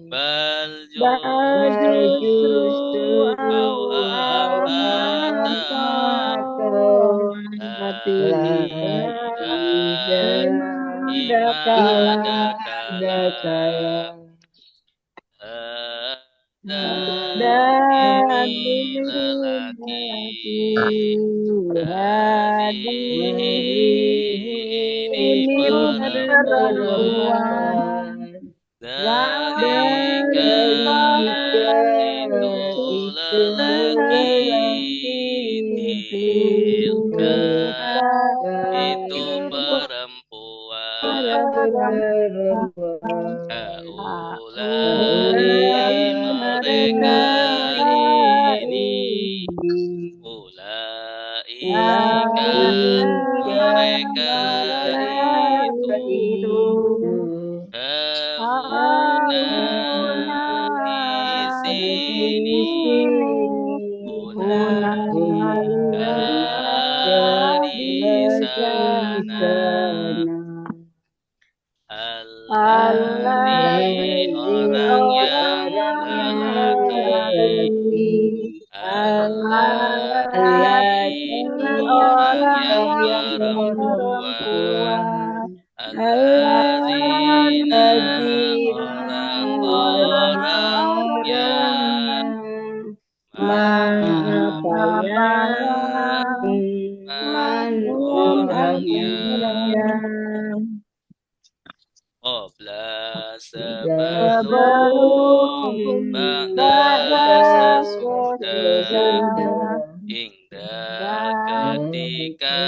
bal justru justru kau hati imada kala dan dan ini lelaki ini ini perempuan dalika itu lelaki tilka itu perempuan ulai mereka ini ulaika mereka itu hauna di sini ulaika di sana alladzi orang yang lelaki alladzi orang yang perempuan alladzina orang-orang yang orang yang Qabla sebelum Ba'da sesudah hingga ketika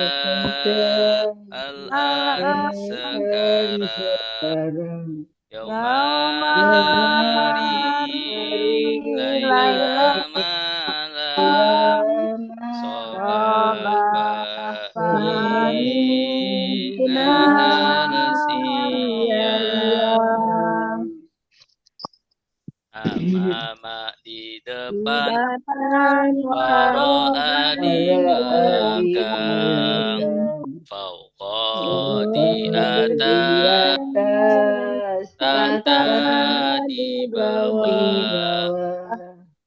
al-an sekarang yauma hari laila malam sobaba amama di depan waro'a di belakang fauqa di atas tahta di bawah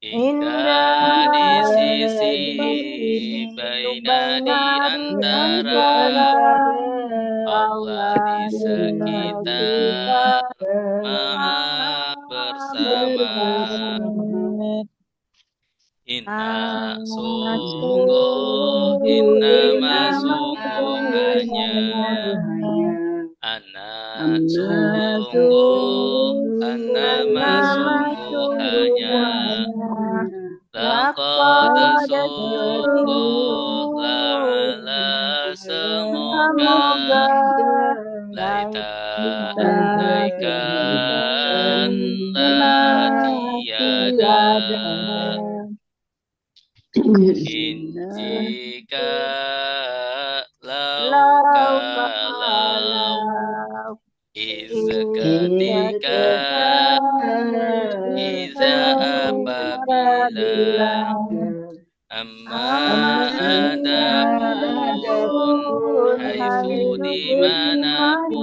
hingga di sisi baina di antara Allah di sekitar maha bersama inna sungguhnya anak sungguhnya laqad sungguh la'ala semoga laita andaikan la tiada jika kalau ketika iza apabila amma adapun haitsu dimanapun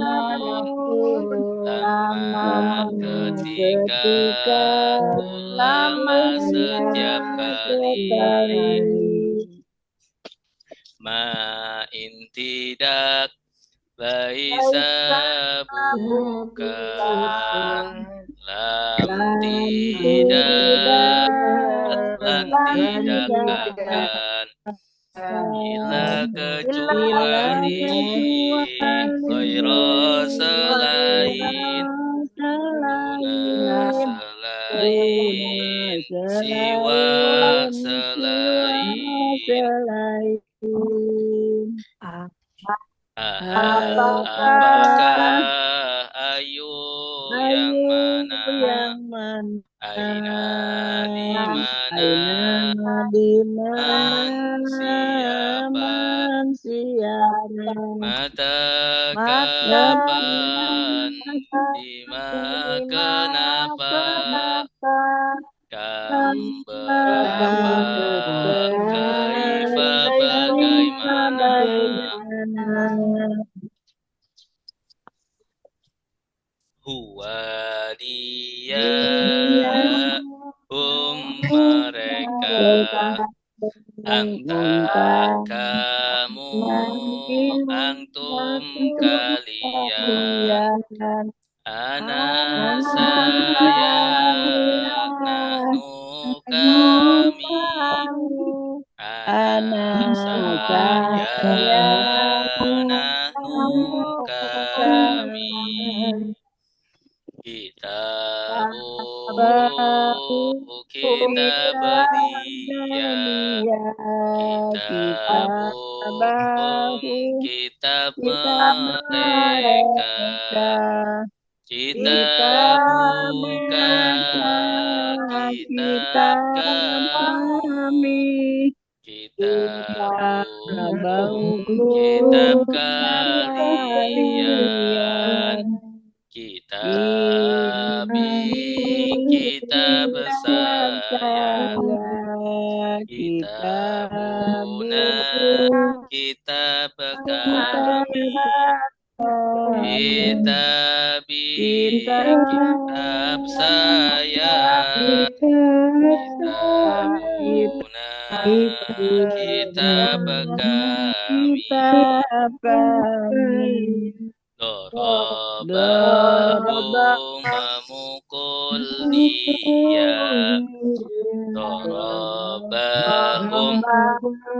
lama ketika lama setiap kali ma tidak laisa bukan lam tidak lan tidak akan ila kecuali ghaira selain guna selain siwa selain apakah ayu yang mana aina di mana man siapa mata kapan lima kenapa kam berapa kaifa bagaimana huwa dia mereka anta kamu antum kalian ana saya nahnu kami ana saya nahnu kami kitabu kitab dia kitabum kitab mereka kitabuka kitab kami kitabukum kitab kalian kitabi kitab saya kitabuna kitab kami kitabi kitab saya kitabuna kitab kami Darabahum memukul dia Darabahum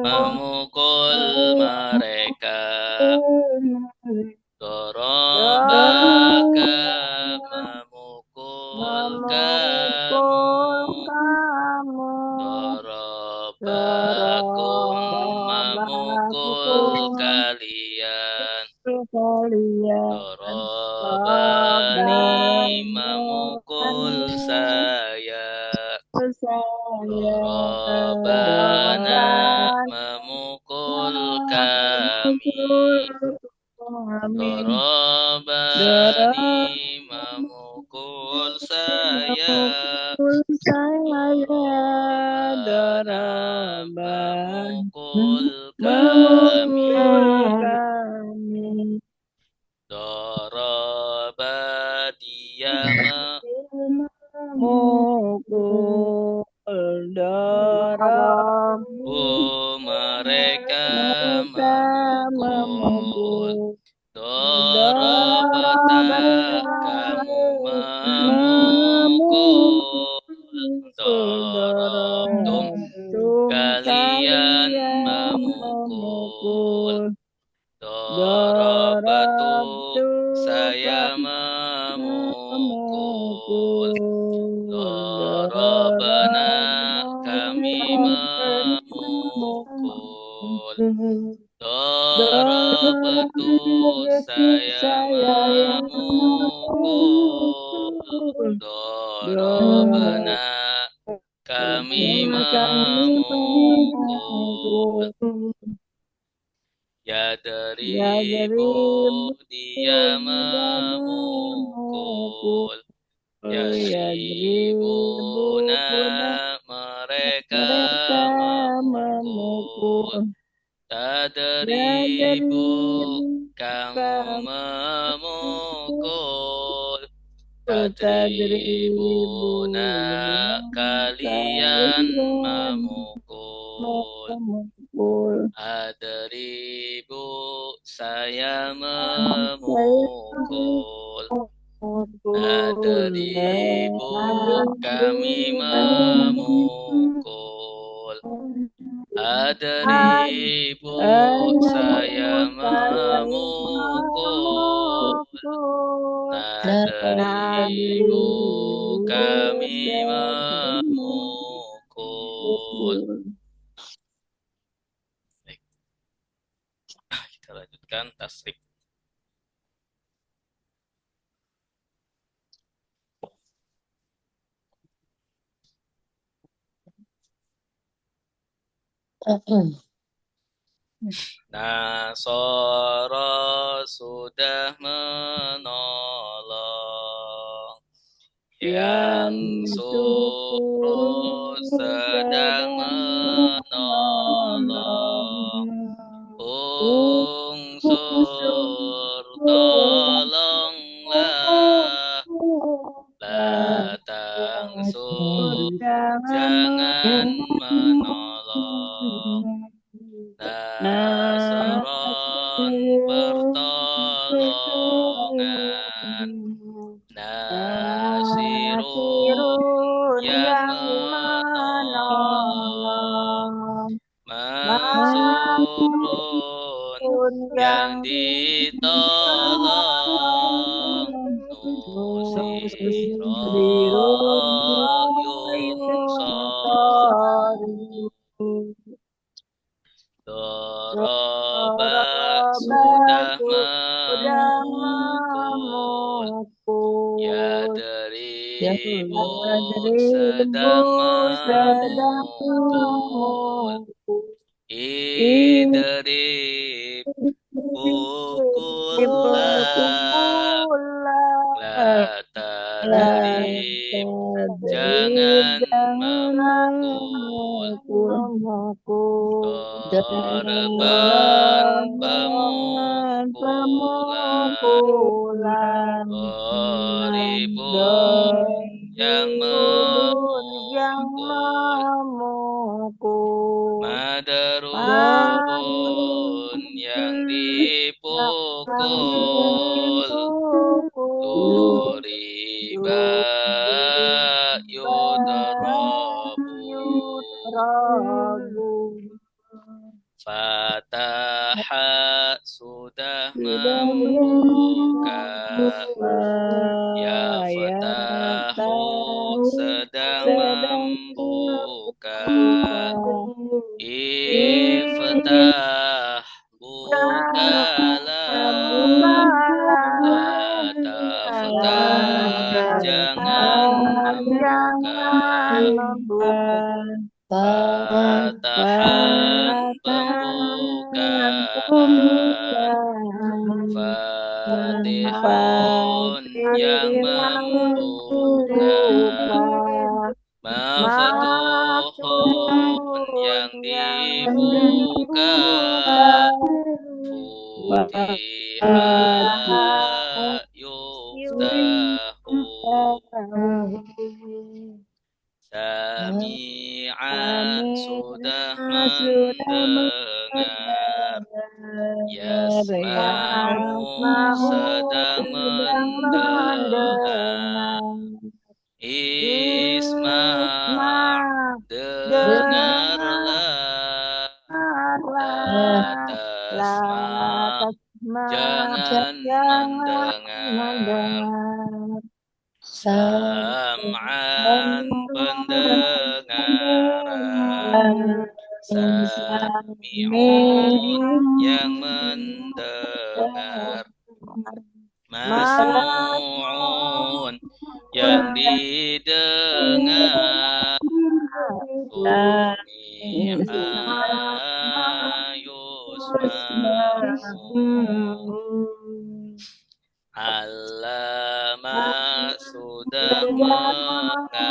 memukul mereka Darabaka memukul kamu Darabakum memukul kalian Darabani memukul saya Darabana memukul kami Darabani memukul saya Darabana memukul kami Daraba dia memukul mereka memukul Darabata kamu memukul Darabtum kalian memukul Darabatu saya memukul Darabana kami memukul Darabatu saya memukul Darabana kami memukul Yadribu dia memukul Yadribuna mereka memukul Tadribu kamu memukul Tadribuna kalian memukul Adribu saya memukul Adribu kami memukul Adribu saya memukul Adribu kami memukul. Kita lanjutkan tasrik. Nasara sudah menolong yang suruh sedang menolong Unsur tolonglah pertolongan, nasirun yang menolong, mansurun yang ditolong, nusiro yunsor. Doroba sudah memukul, ya deribu sedang memukul, idrib pukullah, la tadrib jangan memukul, Dorban pemukulan, Doribun yang memukul, Madarubun yang dipukul, Duriba yudrabu, Fataha sudah membuka, ya Fatahu sedang membuka, Iftah bukalah, la taftah jangan membuka, Fatahan pembukaan, Fatihun yang membuka, Mafatuhun yang dibuka, Futiha yuftahu, Sami'an sudah mendengar, Yasma'u sedang mendengar, Isma' dengarlah, la tasma' jangan mendengar, Sam'an pendengaran, Sami'un yang mendengar, Masmu'un yang didengar, Sumi'a yusma'u, Allama sudah mengajar,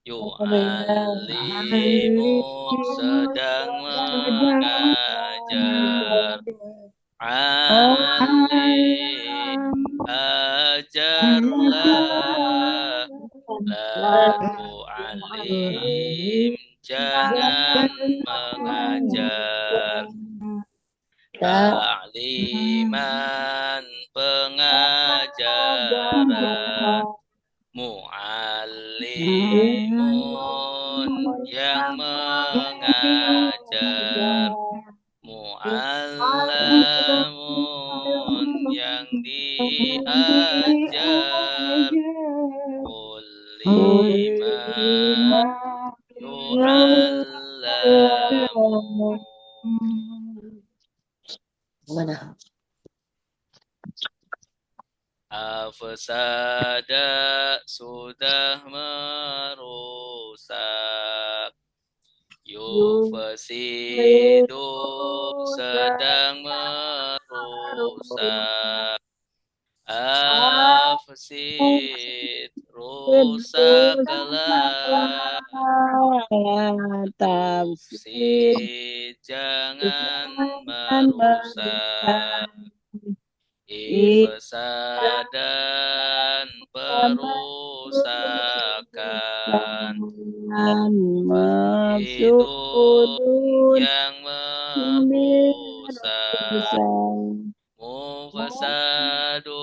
Yu'allimu sedang mengajar, Alim ajarlah, la tu'alim jangan mengajar, Ta'liman pengajaran, Mu'allimun yang mengajar, Mu'allamun yang diajar, Uliman yu'allamu. Mana? Afsada sudah merusak, Yufasidu sedang merusak, Afsid rusaklah, Tufsid jangan merusak, Ifsadan perusakan, itu yang merusak, mufasadun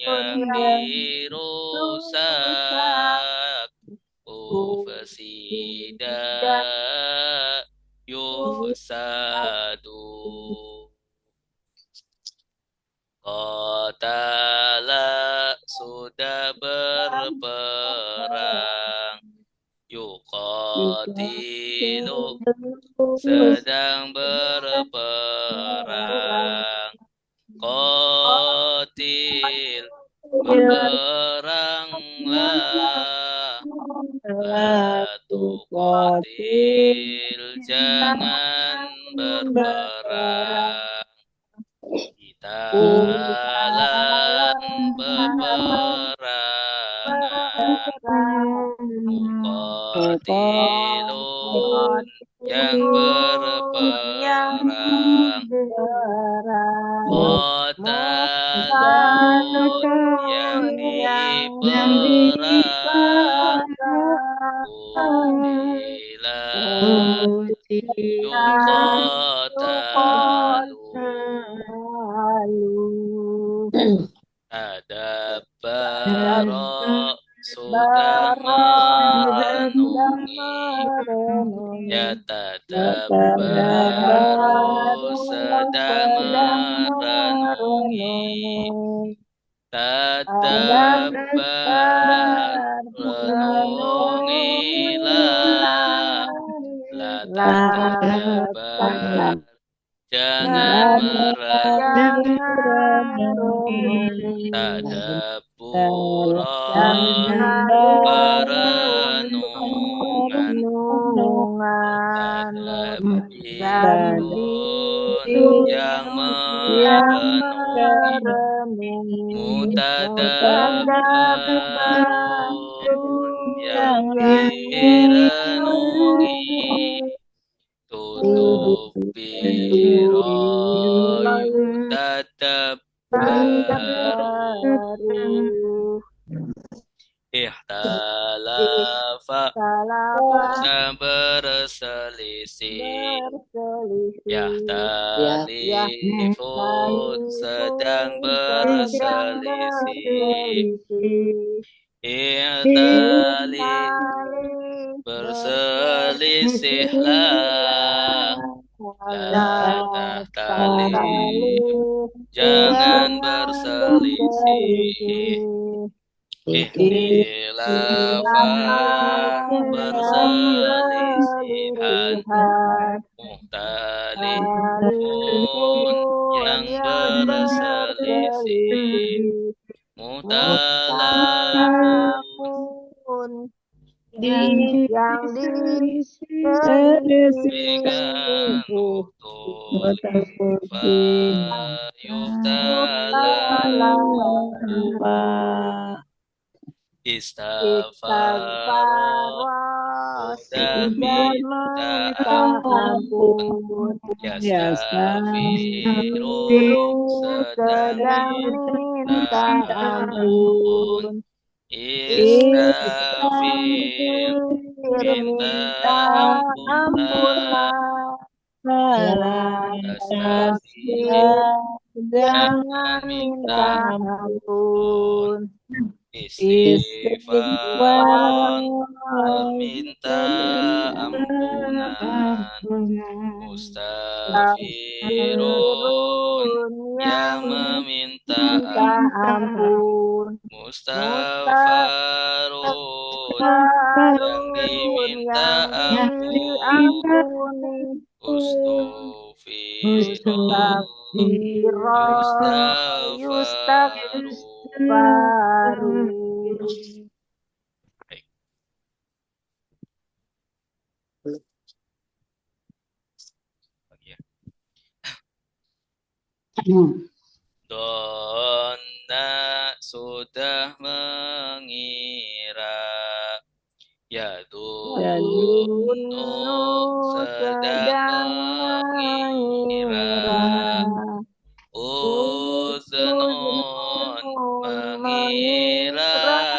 yang dirusak, ufasida yufasadu. Qatala sudah berperang, yuqatilu sedang berperang, qatil berperanglah, la tuqatil jangan berperang, qitalan peperangan, muqatilun yang berperang, qatalun yang diperang, qutilan yuqatalu. Tadabbara sudah merenungi, yatadabbaru sedang merenungi, tadabbar renungilah, la tadabbar jangan merenungi, tadabbura perenungan, tadabbirun yang merenungi, mutadabbarun yang direnungi, tutup biro yutadabbaru, ihtalafa sedang berselisih, yahtalifun sedang berselisih, ihtalif berselisihlah, la tahtalif jangan berselisih, ikhtilafan perselisihan, mukhtalifun yang berselisih, mukhtalafun yang diselisihkan, mukhtulifa yuhtalafu, istaghfara sudah minta ampun, yastaghfirun sedang minta ampun, istaghfir minta ampunlah, astaghfir jangan minta ampun, istighfar meminta ampunan, mustaghfirun yang meminta ampun, mustaghfarun yang diminta ampun, ustughfirun yustaghfarun. Baik. Ya. Donna sudah mengira, yadunnu sedang mengira, uznun mengiralah,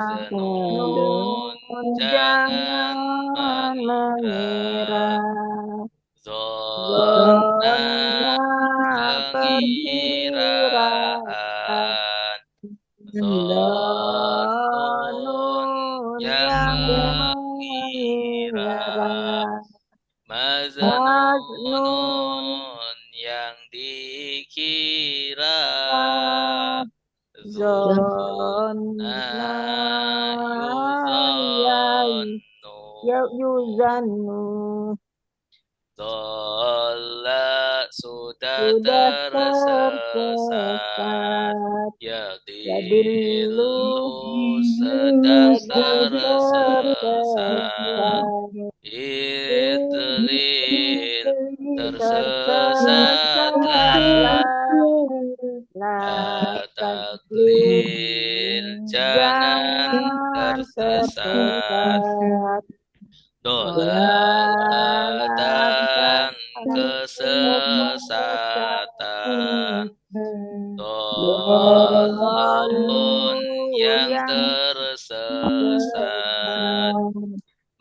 aznun jangan mengira, Zona Pengiraan pengiraan. Zonun yang yang mengira. mengira Majnun Mazanun yang dikira. Zona Zona yuzannu. yuzannu Dola sudah sudah tersesat. tersesat Ya yadillu dillu sedang tersesat tersesat. Idlil tersesatlah. tersesatlah La taklil jangan jangan tersesat. tersesat Dolalatan kesesatan kesesatan. Dolun Lalu yang yang tersesat.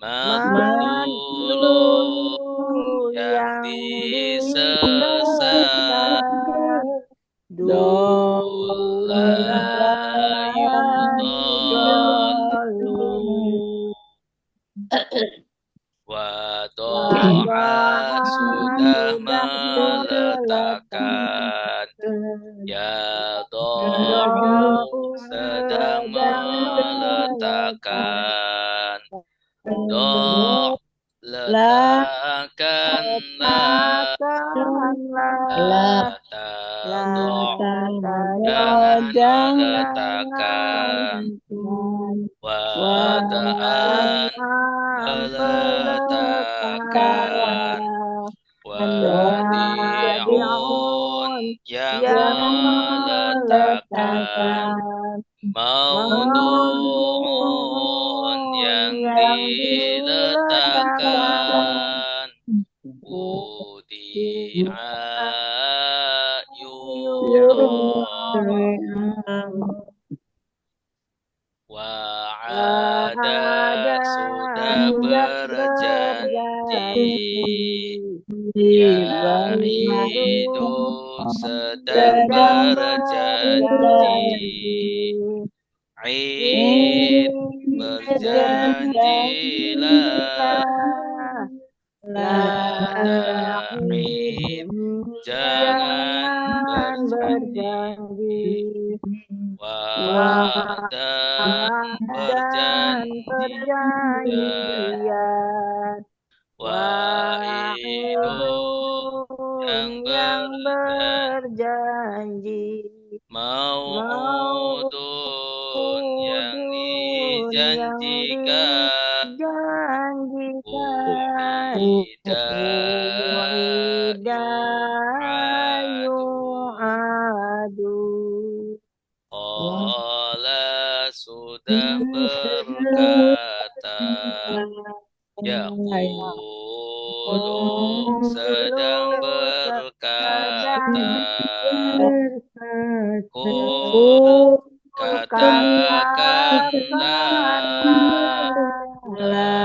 Makdulun Madlul yang yang disesat. disesat Dolayudolun. Wadoa sudah sudah meletakkan meletakkan. Ya do'u sedang sedang meletakkan. meletakkan Do' letakkanlah. Katakanlah La la do' tadok jangan jangan meletakkan. Wada'an wadam meletakkan. meletakkan Wadi'un wadi'un yang yang meletakkan. meletakkan Maudu'un maudun yang yang diletakkan diletakkan. Wudi'a yudha'u. Wa'ada Wahada sudah sudah berjanji. berjanji Ya'idu itu sedang sedang berjanji. berjanji Id berjanjilah. berjanjilah La la ta'id jangan jangan berjanji. berjanji Wa'adan dan perjanjian. perjanjian Wa'idun wa'idun yang yang berjanji. berjanji Mau'udun yang maudun yang dijanjikan. dijanjikan U'ida Uida yu'adu. yu'adu Qala sudah berkata. Yaqulu sedang berkata. sedang Qul katakanlah. La La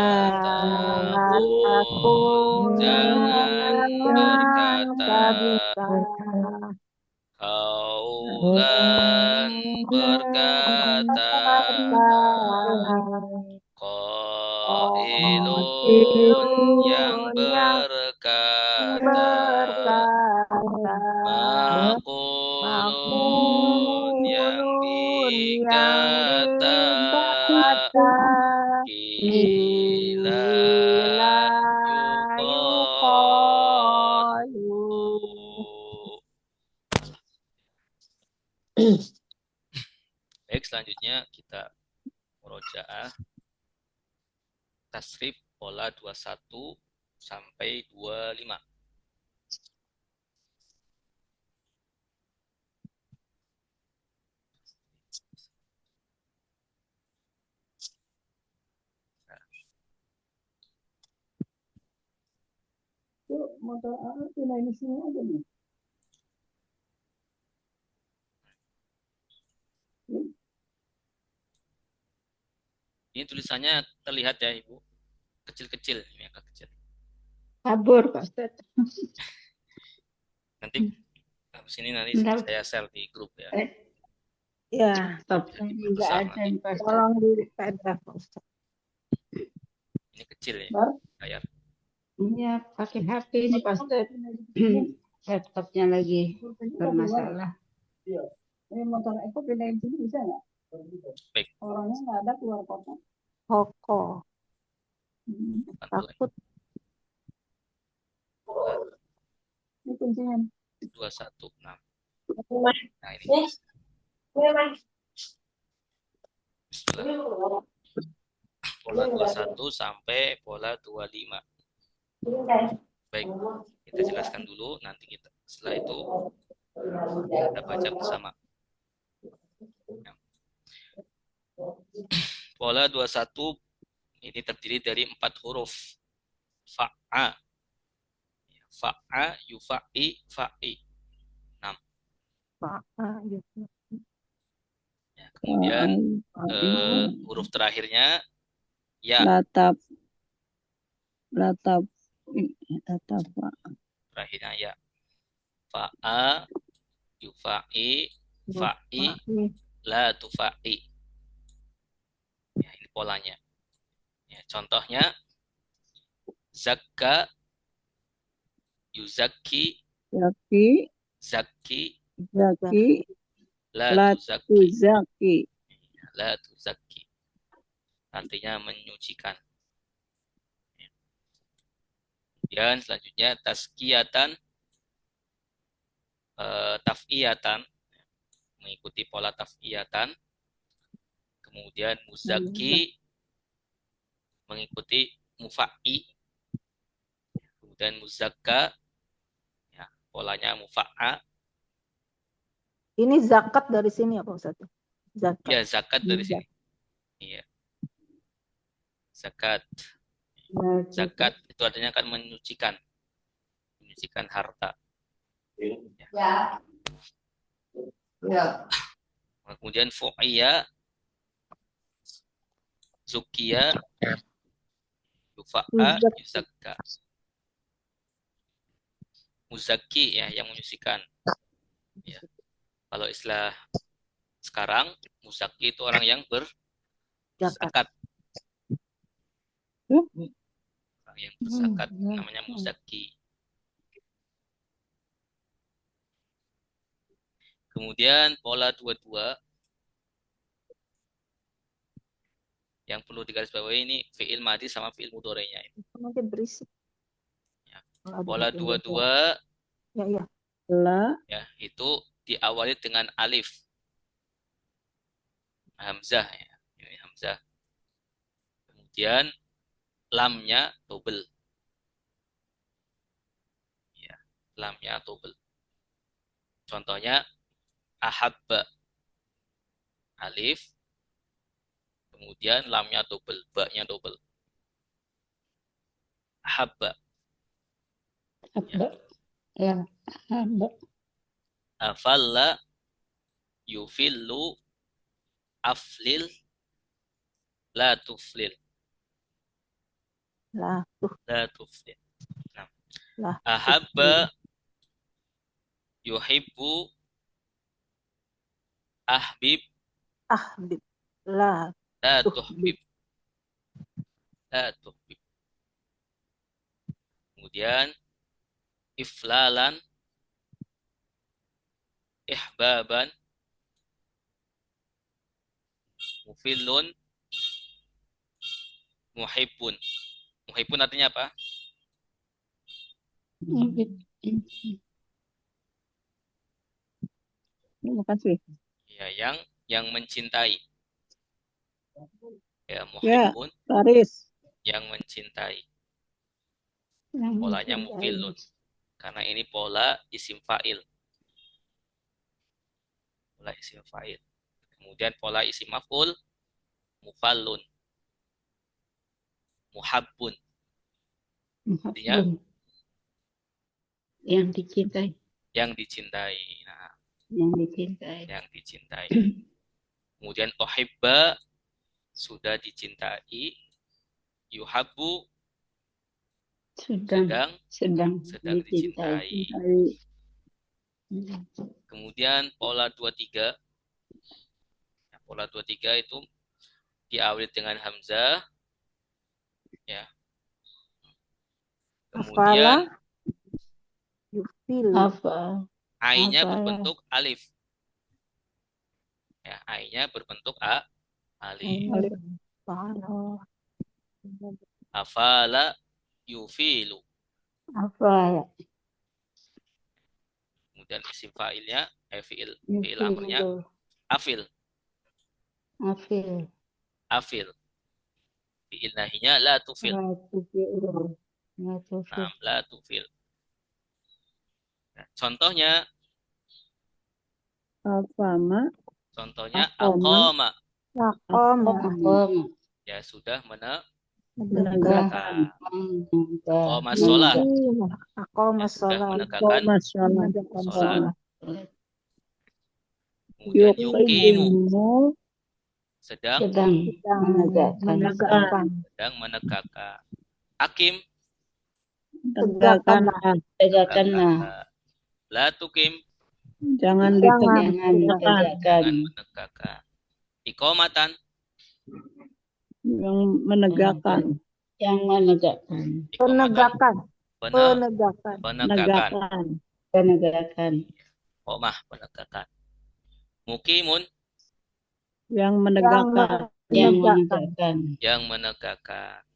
taqul jangan jangan berkata. berkata Qaulan perkataan. Qailun yang Qailun yang berkata. berkata Maqulun yang Maqulun yang dikata. dikata Kila Ila yuqalu. yuqalu Baik, selanjutnya kita murojaah tasrif pola 21 sampai 25. Yuk, motor pindah di sini aja nih. Ini tulisannya terlihat ya Ibu, kecil-kecil, ini agak kecil. Kabur, Pak Ustadz. Nanti habis ini nanti Bentar. saya share di grup ya. Ya, Bisa ini nggak diperbesar ada nanti. nih, Pak Ustadz. Tolong di PDF, Pak Ustadz. Ini kecil ya layar. Iya, pakai HP ini, Pak Ustadz. Laptopnya lagi bermasalah. Ini motor Eko pindahin sini bisa nggak? Baik. Orangnya nggak ada keluar kota. Koko. Takut. Ini kuncinya. 216. Nah ini. Bismillah. Pola 21 sampai pola 25. Baik, kita jelaskan dulu, nanti kita setelah itu kita baca bersama. Pola 21 ini terdiri dari 4 huruf. Fa'a, fa'a, yufa'i, fa'i. 6. Ya, kemudian huruf terakhirnya ya. Latap. Terakhirnya ya. Fa'a, yufa'i, fa'i, la tufa'i. Ya, ini polanya. Ya, contohnya zakka, yuzaki, zaki, la tuzaki. La tuzaki. Artinya menyucikan. Dan selanjutnya tazkiyatan, taf'iyatan, mengikuti pola taf'iyatan. Kemudian muzaki mengikuti mufa'i. Kemudian muzakka, ya, polanya mufa'a. Ini zakat dari sini ya Pak Ustadz? Zakat. Ya, zakat dari sini. Iya. Zakat. Zakat itu artinya kan menyucikan harta. Ya. Kemudian fu'iyya, zukiya, yufa'a, yuzakka. Muzaki ya, yang menyucikan. Ya. Kalau istilah sekarang, muzaki itu orang yang berzakat. Orang yang berzakat namanya muzaki. Kemudian pola 22 yang perlu digarisbawahi ini fi'il madhi sama fi'il mudhari'nya. Mungkin berisik. Ya. Pola 22 ya, itu diawali dengan alif. Hamzah ya. Ini hamzah. Kemudian lamnya double. Ya, lamnya double. Contohnya ahabba, alif, kemudian lamnya double, ba-nya double. Ahabba. Ya. Afalla, yufillu, aflil, la tuflil. La tuflil. Nah. Ahabba, yuhibbu, ahbib, la tuhbib. La tuhbib. Kemudian iflalan, ihbaban, mufilun, muhibbun. Muhibbun artinya apa? Makasih. Ya, yang mencintai. Ya, muhibbun. Yang mencintai. Polanya mufilun. Karena ini pola isim fa'il. Pola isim fa'il. Kemudian pola isim maf'ul, mufallun. Muhabbun. Artinya yang dicintai. Yang dicintai. Nah, yang dicintai. Kemudian ohibba, sudah dicintai. Yuhabbu, sedang sedang dicintai. dicintai. Kemudian pola 23. Nah, pola 23 itu diawali dengan hamzah, ya. Kemudian ai-nya berbentuk alif. Ya, ai-nya berbentuk alif. Afala yufilu. Kemudian isim fa'ilnya fi'il amrnya afil. Afil. Fi'il nahinya la tufil. Nah, la tufil. Nah, contohnya aqama. Ya sudah menegakkan. Aqama sholat. Ya sudah menegakkan sholat. Kemudian yuqimu. Sedang menegakkan. Akim. Tegakkanlah. La tukim. Jangan ditegakkan. Iqamatan. Yang menegakkan. Iqamatan. Penegakan. Iqamah, penegakan. Muqimun. Yang menegakkan. Yang menegakkan.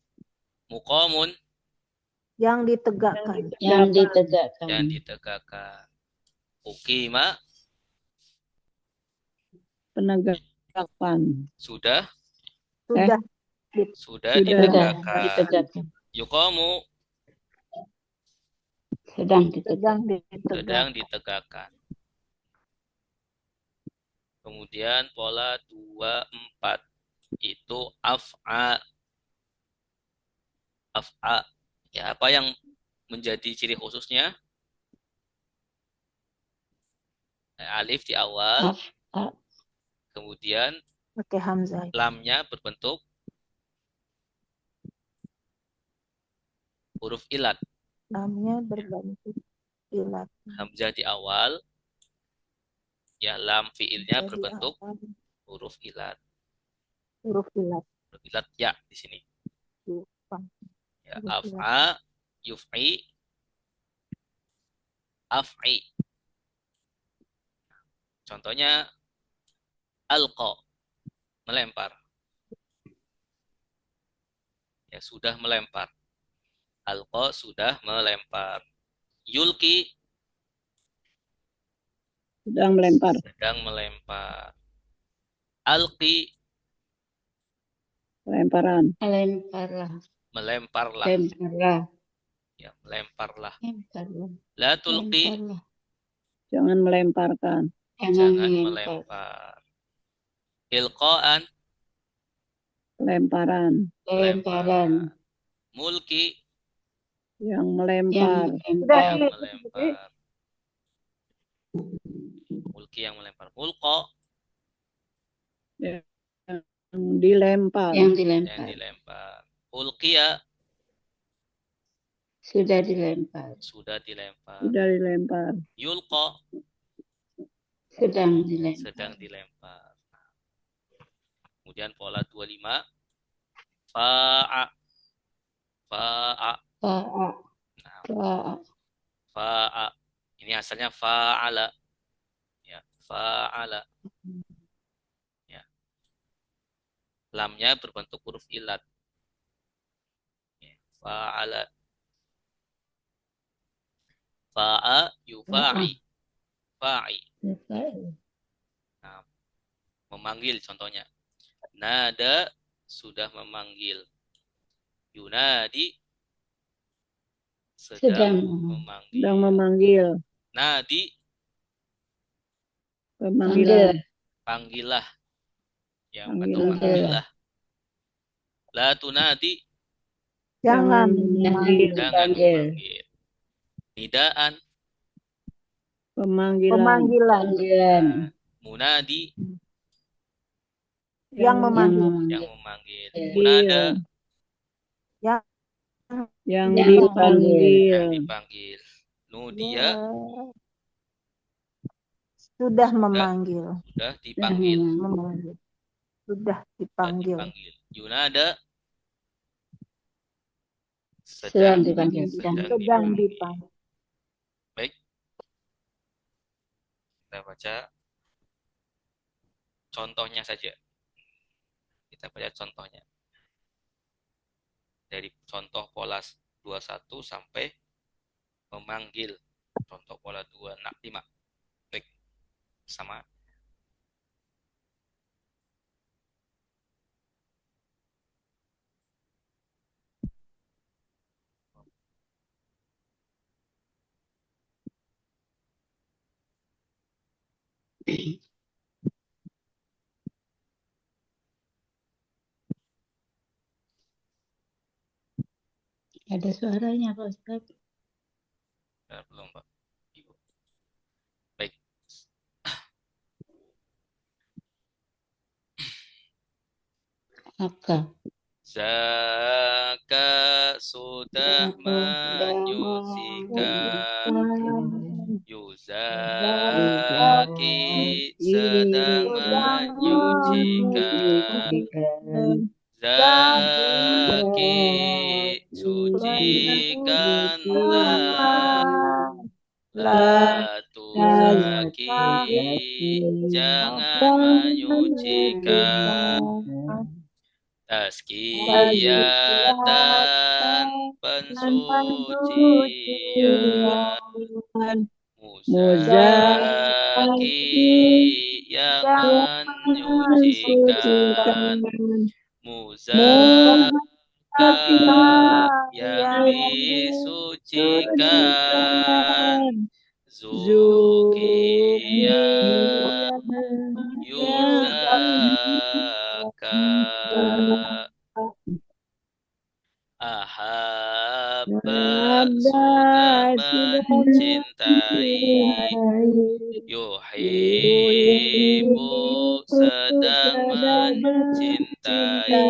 Muqamun. Yang ditegakkan. Yang ditegakkan. Uqima. Penegakan. Sudah Sudah ditegakkan. Yuqamu. sedang Sedang ditegakkan. Kemudian pola 24 itu af'a. Af'a. Ya, apa yang menjadi ciri khususnya? Alif di awal. Kemudian pakai hamzah. lamnya berbentuk huruf ilat. Lamnya berbentuk ilat. Hamzah di awal. Ya, lam fiilnya berbentuk huruf ilat. Huruf ilat. Huruf ilat ya di sini. Ya, Huruf af'a, yuf'i, af'i. Contohnya alqa, melempar. Ya, sudah melempar. Alqa sudah melempar. Yulki Sedang melempar. Alqi Lemparan. melemparlah. Ya, melemparlah. La tulqi Jangan melemparkan. jangan melempar. Ilqaan Lemparan. mulki Yang melempar. Mulki yang melempar. Mulqa Yang dilempar. yang dilempar. Ulqiya Sudah dilempar. Yulqa Sedang dilempar. Kemudian pola 25 fa'a. Fa'a. Ini asalnya fa'ala. Ya, fa'ala. Ya. Lamnya berbentuk huruf ilat. Ya, fa'ala. Fa'a yufa'i. Fa'i. Nah, memanggil contohnya. Nada sudah memanggil. Yunadi sedang memanggil. Nadi Pemanggilan. panggillah. Ya, panggillah. La tunadi Jangan memanggil. Nidaan pemanggilan. munadi Yang memanggil. Munada Yang Yang dipanggil. Yang dipanggil. Nudia sudah memanggil. sudah dipanggil. Memanggil. Sudah dipanggil. Dipanggil. Yunada Sedang dipanggil. Sedang dipanggil. Baik. Kita baca contohnya saja. Kita baca contohnya. Dari contoh pola 21 sampai memanggil. Contoh pola 25. Baik. Sama. Ada suaranya Pak Ustaz. Belum Pak. Ibu. Baik. Maka Zaka sudah menyucikan. Yuzaki sedang menyucikan. Zaki sucikanlah. Latu zaki jangan menyucikan. Tazkiyatan pensucian. Muzaki yang menyucikan. Muzaka yang disucikan. Zukiya yuzaka. Ahabba sudah mencintai. Yuhibbu sedang mencintai.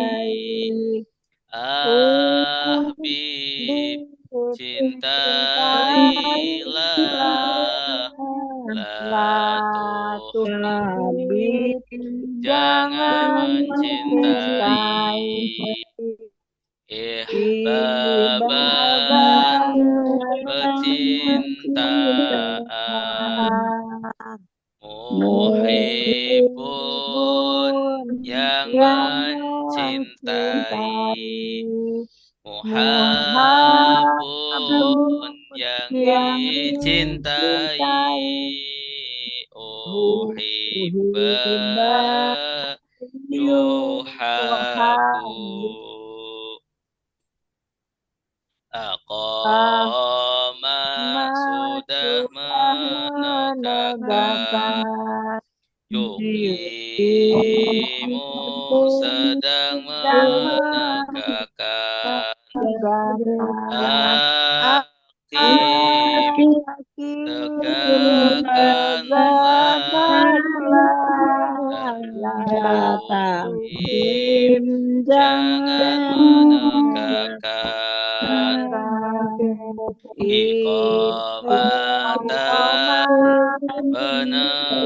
Ahbib cintailah. La tuhbib jangan mencintai. Ihbaban kecintaan. Muhibbun yang mencintai. Muhabbun yang dicintai. Uhibba yuhabbu. Aqama sudah menegakkan. Yuqimu sedang menegakkan. Aqim tegakkanlah. La tuhim jangan menegakkan. Iqamatan penegakan.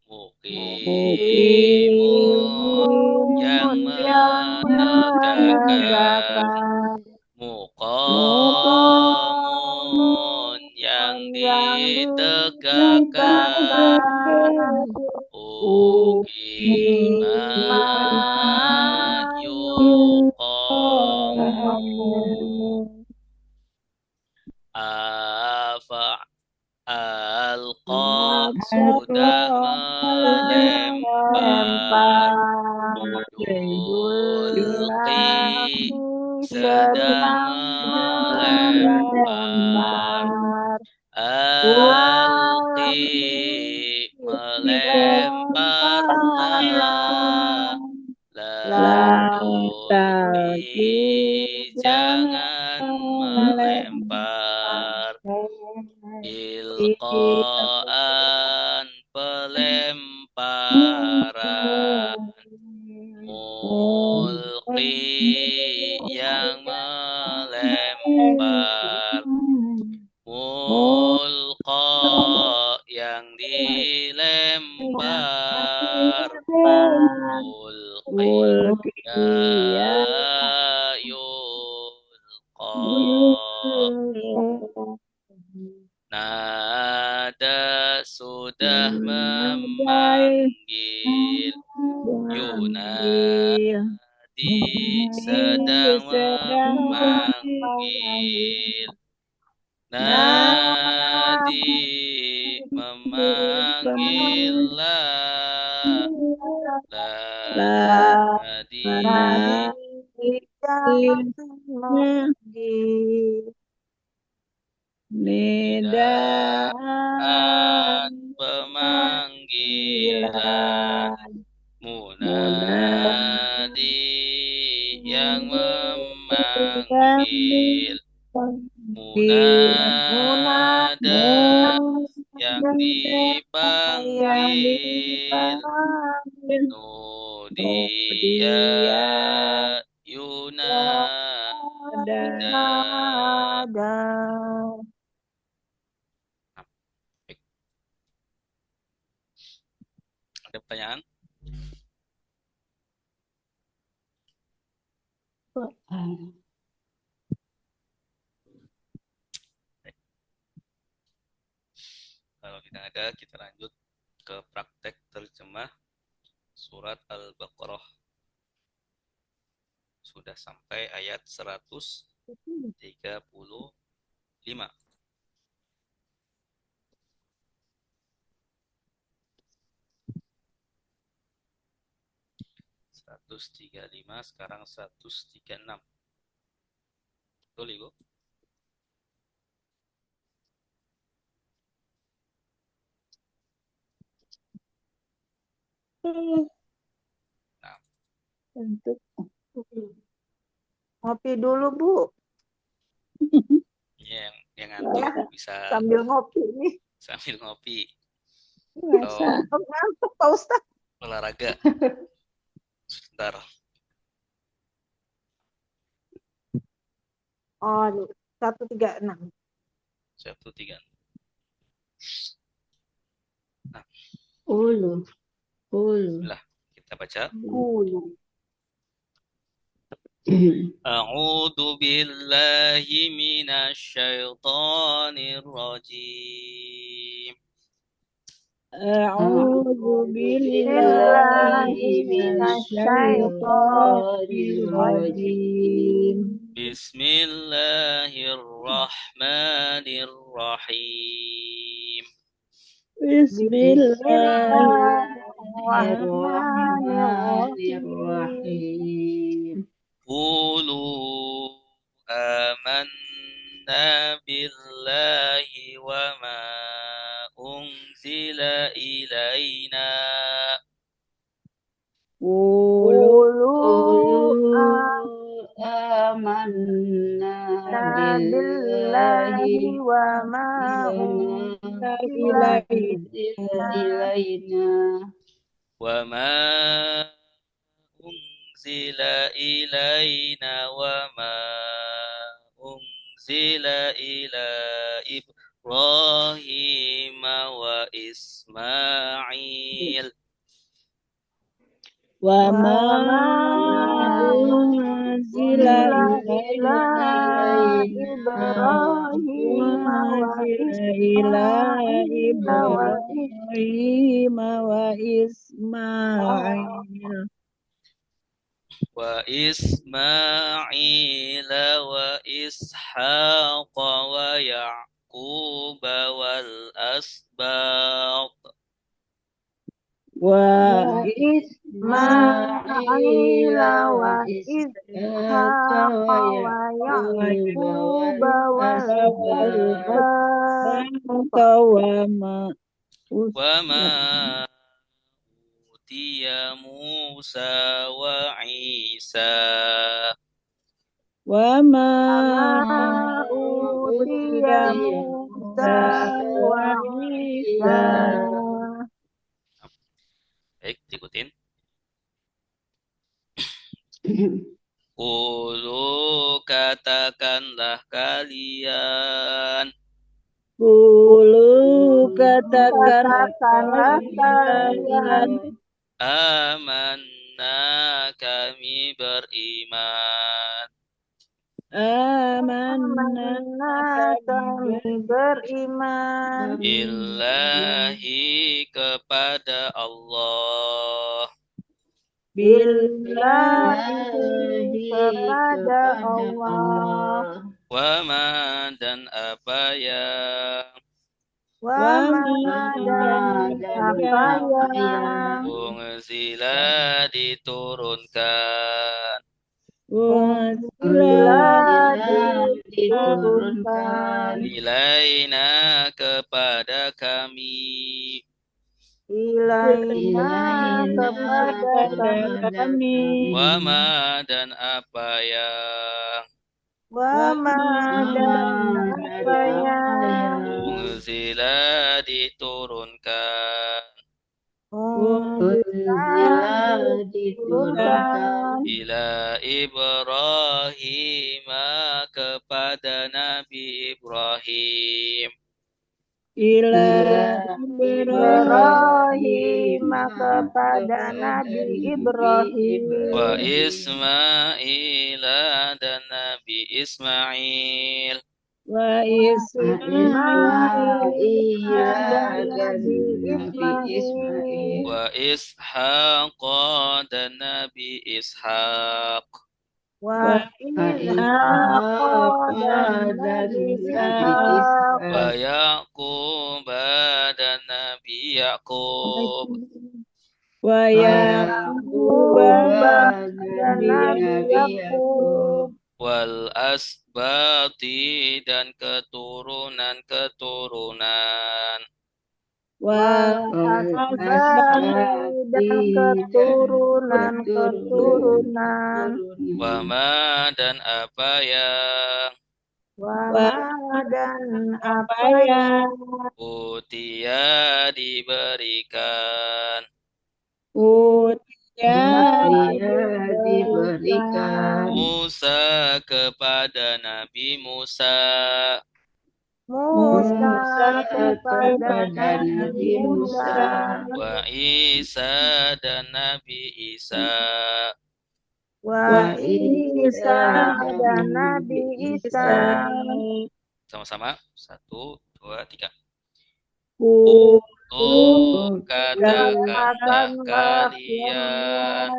Muqimun yang menegakkan. Muqamun yang ditegakkan. Uqima yuqamu. Afa alqa sudah melempar. Yulqi sedang melempar. Alqi melemparlah. La tulqi jangan melempar. Ilqaan pelemparan. Mulqi dilempar. Mulqa yang dilempar. Mulqiya yulqa. Nada sudah memanggil. Yunadi sedang memanggil. Nadi memanggil la. Nadi nidaan pemanggilan. Munadi yang memanggil. Munada yang dipanggil. Nudia yunada. Ada pertanyaan? Kalau tidak ada, kita lanjut ke praktek terjemah surat Al-Baqarah. Sudah sampai ayat 135. Sekarang 136. Betul, Ibu? Nah, Ngopi dulu, Bu. yang ngantuk bisa Sambil ngopi nih. sambil ngopi. Ngantuk, Pak Ustaz. Olahraga. Sebentar. Oh, 136. 136. Nah, Bismillah, kita baca. A'udzu billahi minasyaitonir rajim. A'udzu billahi minasyaitonir rajim. Bismillahirrahmanirrahim. Bismillahirrahmanirrahim. Qulu amanna billahi wa ma unzila ilaina. Qulu amanna billahi wa ma unzila ilaina. Wa ma unzila ilaina wa ma unzila ila Ibrahim wa Ismail. Wa ma unzila ila Ibrahim wa Ismail. Wa Ismail wa Ishaq wa Ya'qub wal asbaq. Wa Ismail wa Ishaq wa Ya'qub wal asbaq Wa ma utiya Musa wa Isa. Wa ma utiya Musa wa Isa. Baik, ikutin. Qulu katakanlah kalian. Qulu Katakanlah katakanlah kalian. kalian. Amanna kami beriman. Amanna kami beriman. Billahi kepada Allah. Billahi kepada Allah. Wama dan apa yang Wa ma dan apa yang unzila diturunkan unzila diturunkan ilaina kepada kami. ilaina kepada kami. Wama dan apa yang Wa ma dan apa yang unzila diturunkan unzila diturunkan ila Ibrahim kepada Nabi Ibrahim ila Ibrahim kepada Nabi Ibrahim wa Ismail dan Nabi Ismail wa Ismail dan Nabi Ismail wa Ishaq dan Nabi Ishaq wa Ishaq dan Nabi Ishaq wa Yaqub dan Nabi Yaqub wa Yaqub dan Nabi Yaqub wal asbati dan keturunan-keturunan wa asbati dan keturunan-keturunan wama dan apa yang wa dan apa yang utia diberikan diberikan Musa kepada Nabi Musa Musa kepada Nabi Musa wa Isa dan Nabi Isa wa Isa dan Nabi Isa sama-sama 1, 2, 3 katakanlah kalian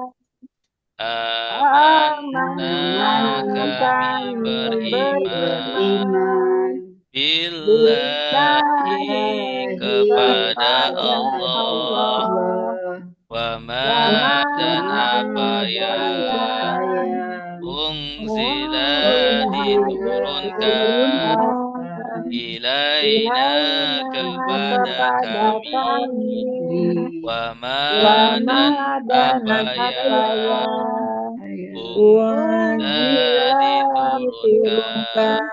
amanna kami beriman billahi kepada Allah wama dan apa yang unzila diturunkan ilaina kepada kami wama dan apa yang unzila diturunkan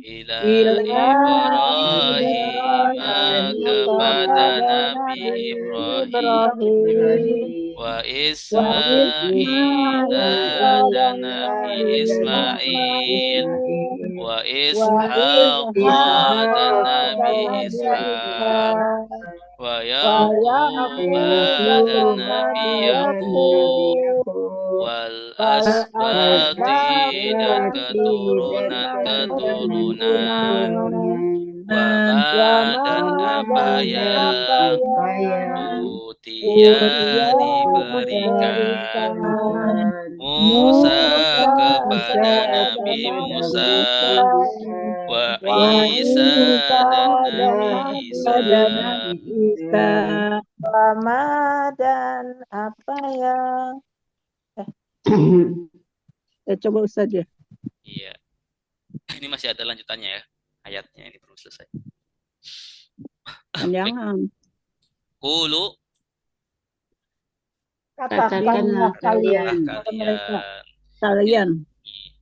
ila Ibrahim kepada Nabi Ibrahim wa Ismail dan Nabi Ismail wa Ishaq dan Nabi Ishaq wa Yaqub dan Nabi Yaqub wal asbati dan keturunan-keturunan wama dan apa yang utia diberikan Musa kepada Nabi Musa wa Isa dan Nabi Isa Wama dan apa yang coba Ustaz ya. iya ini masih ada lanjutannya ya ayatnya ini belum selesai Jangan. Qulu Katakanlah kalian. Kalian.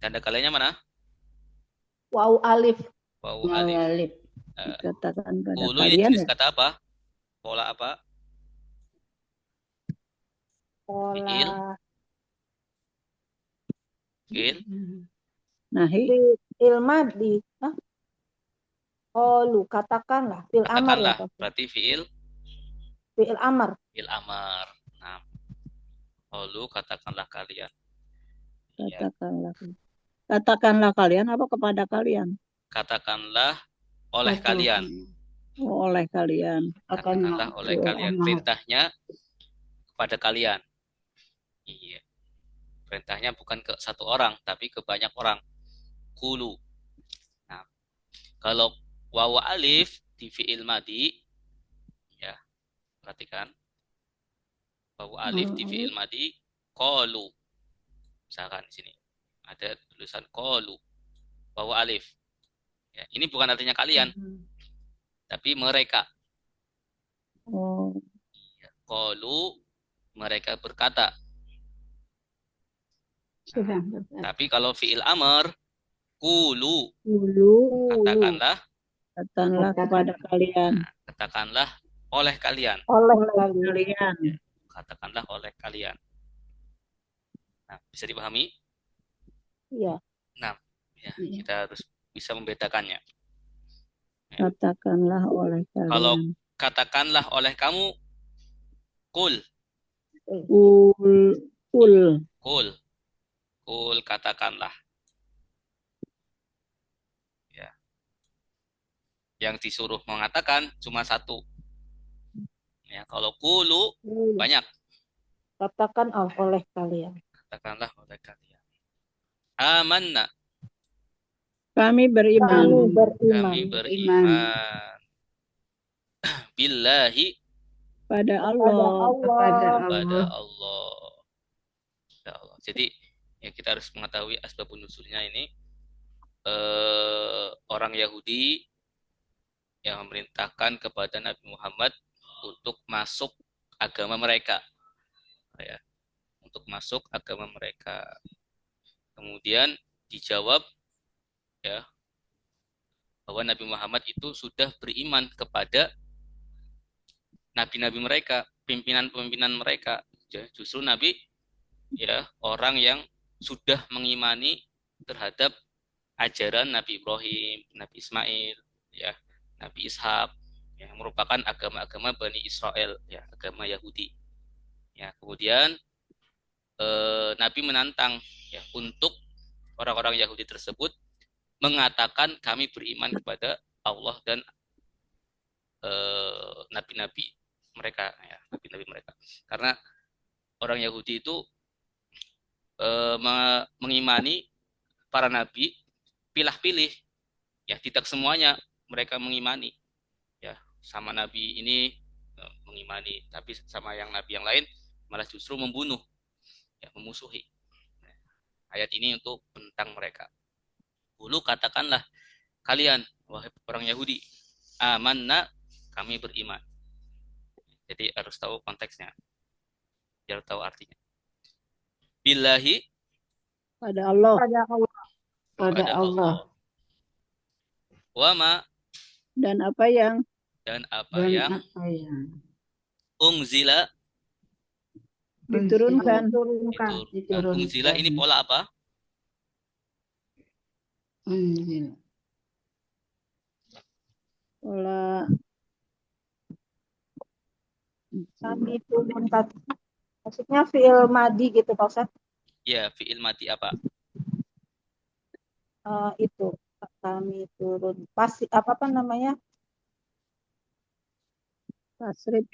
tanda kaliannya mana Waw alif. Waw alif Katakan pada Qulu ini kalian jenis ya. kata apa pola apa fiil Pola Fi'il Nahi. Fi'il madi. Hah? Qalu, katakanlah. Fi'il amar ya, katakanlah. Pak. Berarti fi'il Fi'il amar. Nah, qalu katakanlah kalian. Ya, Katakanlah. Katakanlah kalian apa kepada kalian? katakanlah oleh kalian. Oh, oleh kalian. Katakanlah oleh kalian. Perintahnya kepada kalian. Iya. Perintahnya bukan ke satu orang, tapi ke banyak orang. Kulu. Nah, kalau wawu alif di fi'il madi, ya, perhatikan. Wawu alif di fi'il madi, qalu. Misalkan di sini ada tulisan qalu, wawu alif. Ya, ini bukan artinya kalian, tapi mereka. Oh, Qalu, mereka berkata. Sudah. Tapi kalau fi'il amr, kulu, dulu katakanlah, katakanlah kepada kalian. katakanlah oleh kalian. Oleh Oleh kalian. kalian. Katakanlah oleh kalian. Nah, bisa dipahami? Iya. Nah, ya, kita harus bisa membedakannya. Ya. Katakanlah oleh kalian. Kalau katakanlah oleh kamu, kul, Kul. kul, katakanlah. Ya. Yang disuruh mengatakan cuma satu. Ya, kalau kulu banyak. Katakan oleh kalian. Katakanlah oleh kalian. Amanna. Kami beriman. Kami beriman. Billahi. Pada Allah. Kepada Allah. Jadi ya kita harus mengetahui asbabun nuzulnya ini. Orang Yahudi yang memerintahkan kepada Nabi Muhammad untuk masuk agama mereka, ya, untuk masuk agama mereka. Kemudian dijawab, ya, bahwa Nabi Muhammad itu sudah beriman kepada nabi-nabi mereka, pimpinan-pimpinan mereka. Justru Nabi, ya, orang yang sudah mengimani terhadap ajaran Nabi Ibrahim, Nabi Ismail, ya, Nabi Ishak, yang merupakan agama-agama Bani Israel, ya, agama Yahudi. Ya, kemudian Nabi menantang, ya, untuk orang-orang Yahudi tersebut mengatakan kami beriman kepada Allah dan nabi-nabi mereka, ya, nabi-nabi mereka. Karena orang Yahudi itu mengimani para nabi pilih-pilih, ya, tidak semuanya mereka mengimani, ya, sama nabi ini mengimani, tapi sama yang nabi yang lain malah justru membunuh, ya, memusuhi. Ayat ini untuk tentang mereka. Dulu katakanlah kalian, wahai orang Yahudi, amanna, kami beriman. Jadi harus tahu konteksnya, biar tahu artinya. Billahi, Pada Allah. Pada Allah. Wama, Dan apa yang unzila, diturunkan. Unzila ini pola apa? Pola Kami turunkan. Maksudnya fi'il madi gitu Pak Ustaz. Ya, fi'il madi apa? Itu kami turun. Pasti apa namanya? tasrif.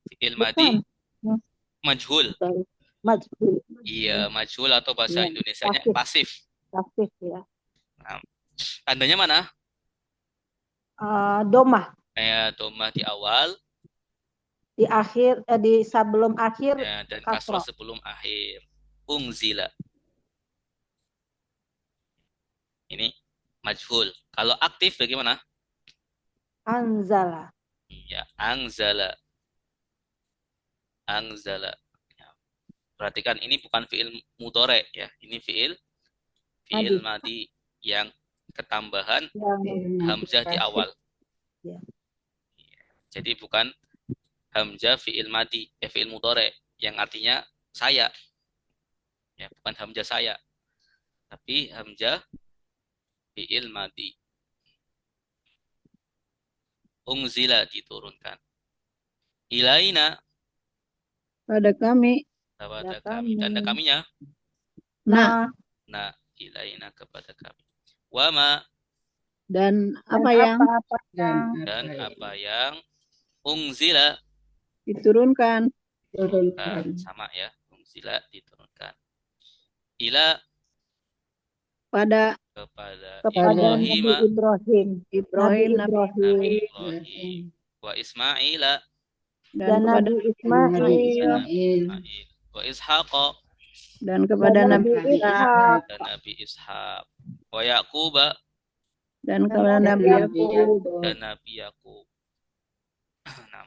Fi'il madi majhul. Majhul. Iya, majhul atau bahasa Ya, Indonesianya pasif. Pasif ya. Nah, tandanya mana? Domah. Domah di awal, Di akhir, di sebelum akhir, ya, dan kasroh sebelum akhir. Unzila. Ini majhul. Kalau aktif bagaimana? Anzala. Ya, angzala. Angzala. Ya. Perhatikan, ini bukan fi'il mudhari, ya. Ini fi'il madi yang ketambahan hamzah di awal. Ya. Jadi bukan hamzah fi'il madi, fi'il mudhari yang artinya saya. Ya, bukan hamzah saya. Tapi hamzah fi'il madhi. Unzila diturunkan. Ilaina pada kami. kepada kami. Tanda kaminya. Nah, Nah, ilaina kepada kami. Wama dan apa yang dan apa yang unzila diturunkan diturunkan. Sama ya. Unzila diturunkan. Ila kepada kepada Nabi Ibrahim, Ibrahim, Nabi Ibrahim, wa Ismaila dan kepada dan Ismail Nabi Ismail, wa Ishaqa dan kepada Nabi Ishak dan Nabi Ishaq, wa Yaquba dan kepada Nabi Yakub dan Nabi Yakub. Nah,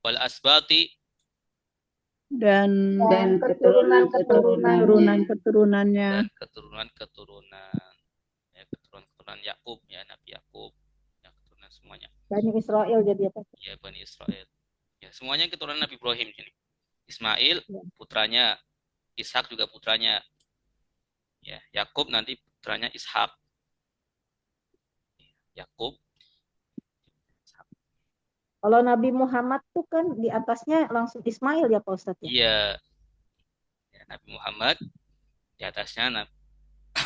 wal asbati dan keturunan-keturunannya. keturunannya dan keturunan-keturunan ya, keturunan Yakub ya, Nabi Yakub ya, keturunan semuanya Bani Israel jadi apa? ya, Bani Israel ya, semuanya keturunan Nabi Ibrahim ini. Ismail putranya, Ishak juga putranya ya, Yakub nanti putranya Ishak. Yakub. Kalau Nabi Muhammad tuh kan di atasnya langsung Ismail ya Pak Ustadz ya? Iya. Ya, Nabi Muhammad di atasnya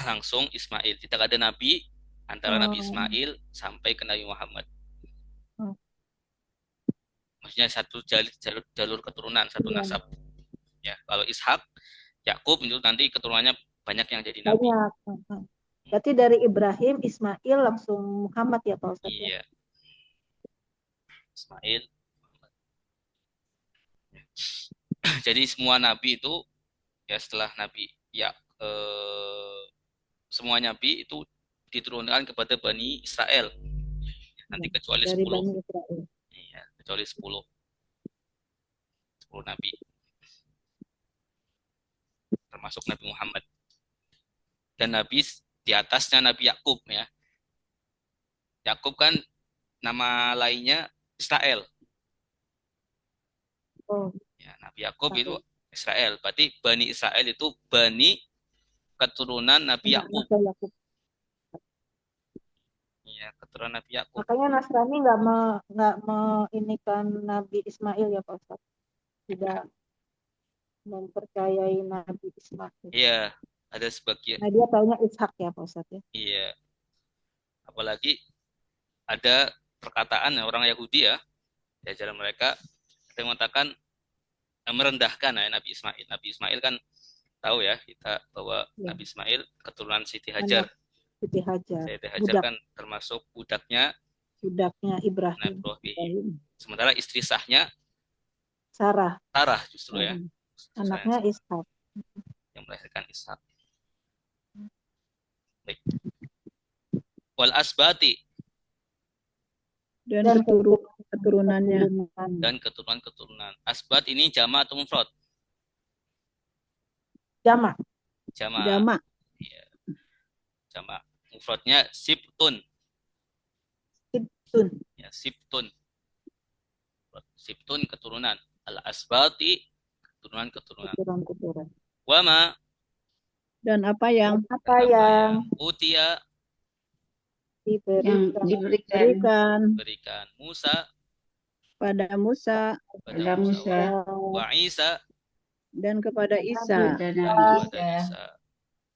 langsung Ismail. Tidak ada nabi antara Nabi Ismail sampai ke Nabi Muhammad. Maksudnya satu jalur keturunan, satu nasab. Ya, kalau Ishak, Yakub itu nanti keturunannya banyak yang jadi nabi. Banyak. Berarti dari Ibrahim, Ismail langsung Muhammad ya Pak Ustadz ya? Iya. Ismail. Jadi semua nabi itu ya setelah nabi ya semua nabi itu diturunkan kepada Bani Israel. Nanti kecuali dari 10. Bani Israel. Iya, kecuali 10. 10 nabi. Termasuk Nabi Muhammad. Dan nabi di atasnya Nabi Yakub ya. Yakub kan nama lainnya Israel. Oh. Ya, Nabi Yakub itu Israel. Berarti Bani Israel itu Bani keturunan Nabi Yakub. Iya, keturunan Nabi Yakub. Makanya Nasrani nggak meinikan Nabi Ismail ya Pak Ustadz. Tidak mempercayai Nabi Ismail. Iya, ada sebagian. Nah dia taunya Ishak ya Pak Ustadz ya. Iya. Apalagi ada perkataan orang Yahudi ya, di ajaran mereka yang mengatakan merendahkan ya, Nabi Ismail. Nabi Ismail kan tahu ya kita bahwa ya. Nabi Ismail keturunan Siti Hajar. Siti Hajar. Siti Hajar kan termasuk budaknya Ibrahim. Sementara istri sahnya Sarah justru ya. Anaknya Ishak. Yang melahirkan Ishak. Baik. Wal asbati dan keturunannya dan keturunan. Asbat ini jama atau mufrad? Jama. Iya. Jama. Mufradnya sibtun. Ya, sibtun. Sibtun keturunan. Al asbati keturunan. Wama dan apa yang utia diberikan Musa pada Musa wa Isa dan kepada Isa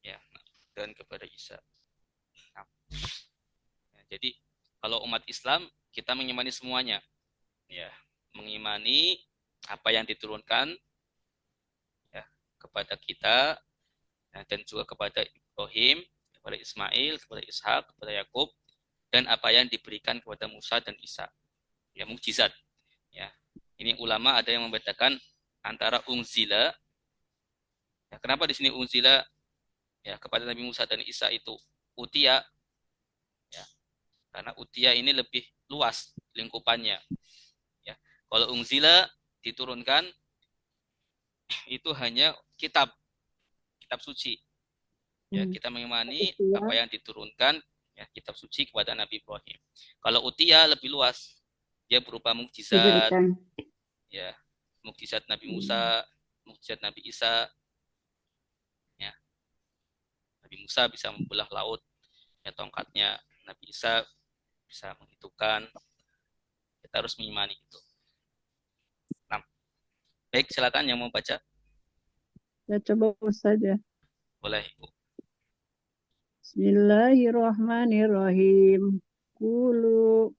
ya, dan kepada Isa. Nah, jadi kalau umat Islam kita mengimani semuanya ya, mengimani apa yang diturunkan ya kepada kita ya, dan juga kepada Ibrahim, kepada Ismail, kepada Ishak, kepada Yakub, dan apa yang diberikan kepada Musa dan Isa. Ya, mukjizat. Ya. Ini ulama ada yang membedakan antara unzila. Ya, kenapa di sini unzila ya kepada Nabi Musa dan Isa itu utia? Ya. Karena utia ini lebih luas lingkupannya. Ya. Kalau unzila diturunkan itu hanya kitab suci. Ya, kita mengimani apa yang diturunkan ya kitab suci kepada Nabi Ibrahim. Kalau utia lebih luas, dia berupa mukjizat. Ya, mukjizat Nabi Musa, mukjizat Nabi Isa. Ya. Nabi Nabi Musa bisa membelah laut, ya tongkatnya. Nabi Isa bisa menghitungkan. Kita harus mengimani itu. Nah, baik, silakan yang mau baca. Ya coba saja. Boleh, Ibu. Bismillahirrahmanirrahim. Kulu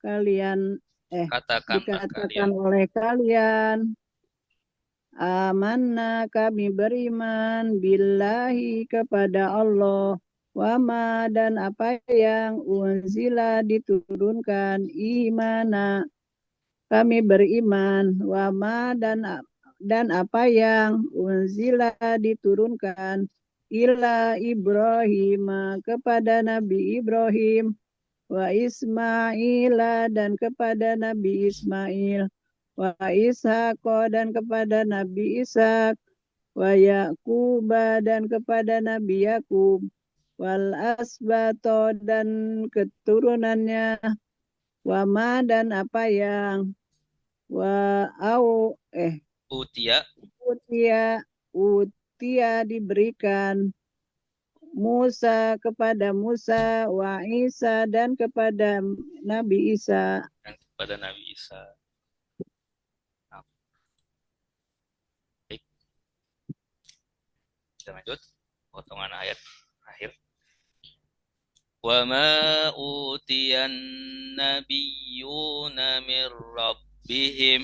kalian Katakanlah dikatakan kalian. oleh kalian, amanna kami beriman billahi kepada Allah, wama dan apa yang unzila diturunkan, imana kami beriman, wama dan apa yang unzila diturunkan, ila Ibrahim kepada Nabi Ibrahim, wa Ismaila dan kepada Nabi Ismail, wa Ishaq dan kepada Nabi Ishak, wa Yaqub dan kepada Nabi Yakub, wal asbato dan keturunannya, wa ma dan apa yang Utia utia diberikan Musa kepada Musa, wa Isa dan kepada Nabi Isa. dan kepada Nabi Isa. Nah, baik. Kita lanjut. Potongan ayat akhir. Wa ma utiyan nabiyyuna min rabbihim.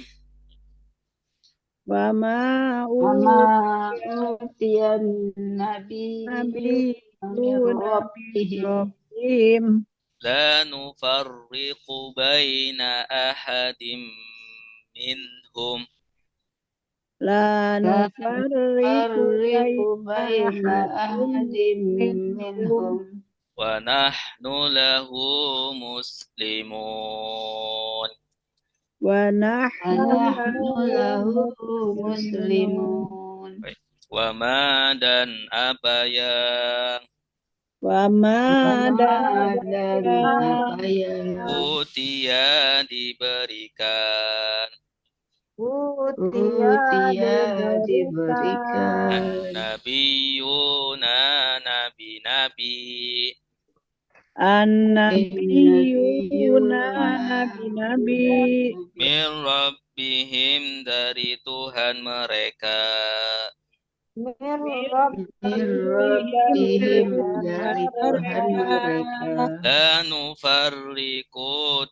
Wa ma utiyan nabi rabbihim La nufarriqu baina ahadin minhum. la nufarriqu baina ahadin minhum Wa nahnu lahu muslimun. wa nahnu lahu muslimun. Wa ma dan apa yang wa ma dan apa yang utia diberikan diberikan Nabiyuna nabi-nabi an-nabiyuna nabi-nabi min rabbihim dari Tuhan mereka dari Tuhan mereka. la nufarriqu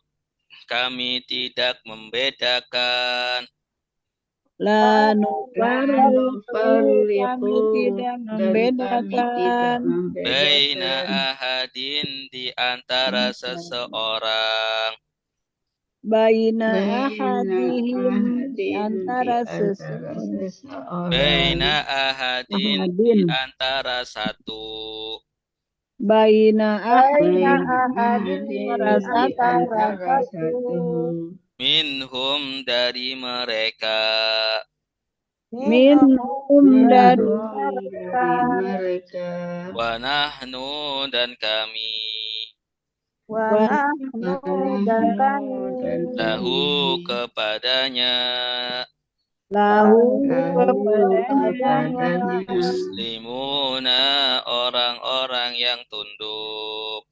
kami tidak membedakan la nufarriqu kami tidak membedakan baina ahadin di antara seseorang baina ahadihim antara seseorang baina ahadin di antara satu baina ahadihim antara satu minhum dari mereka minhum dari mereka wa nahnu dan kami lahu kepadanya muslimuna orang-orang yang tunduk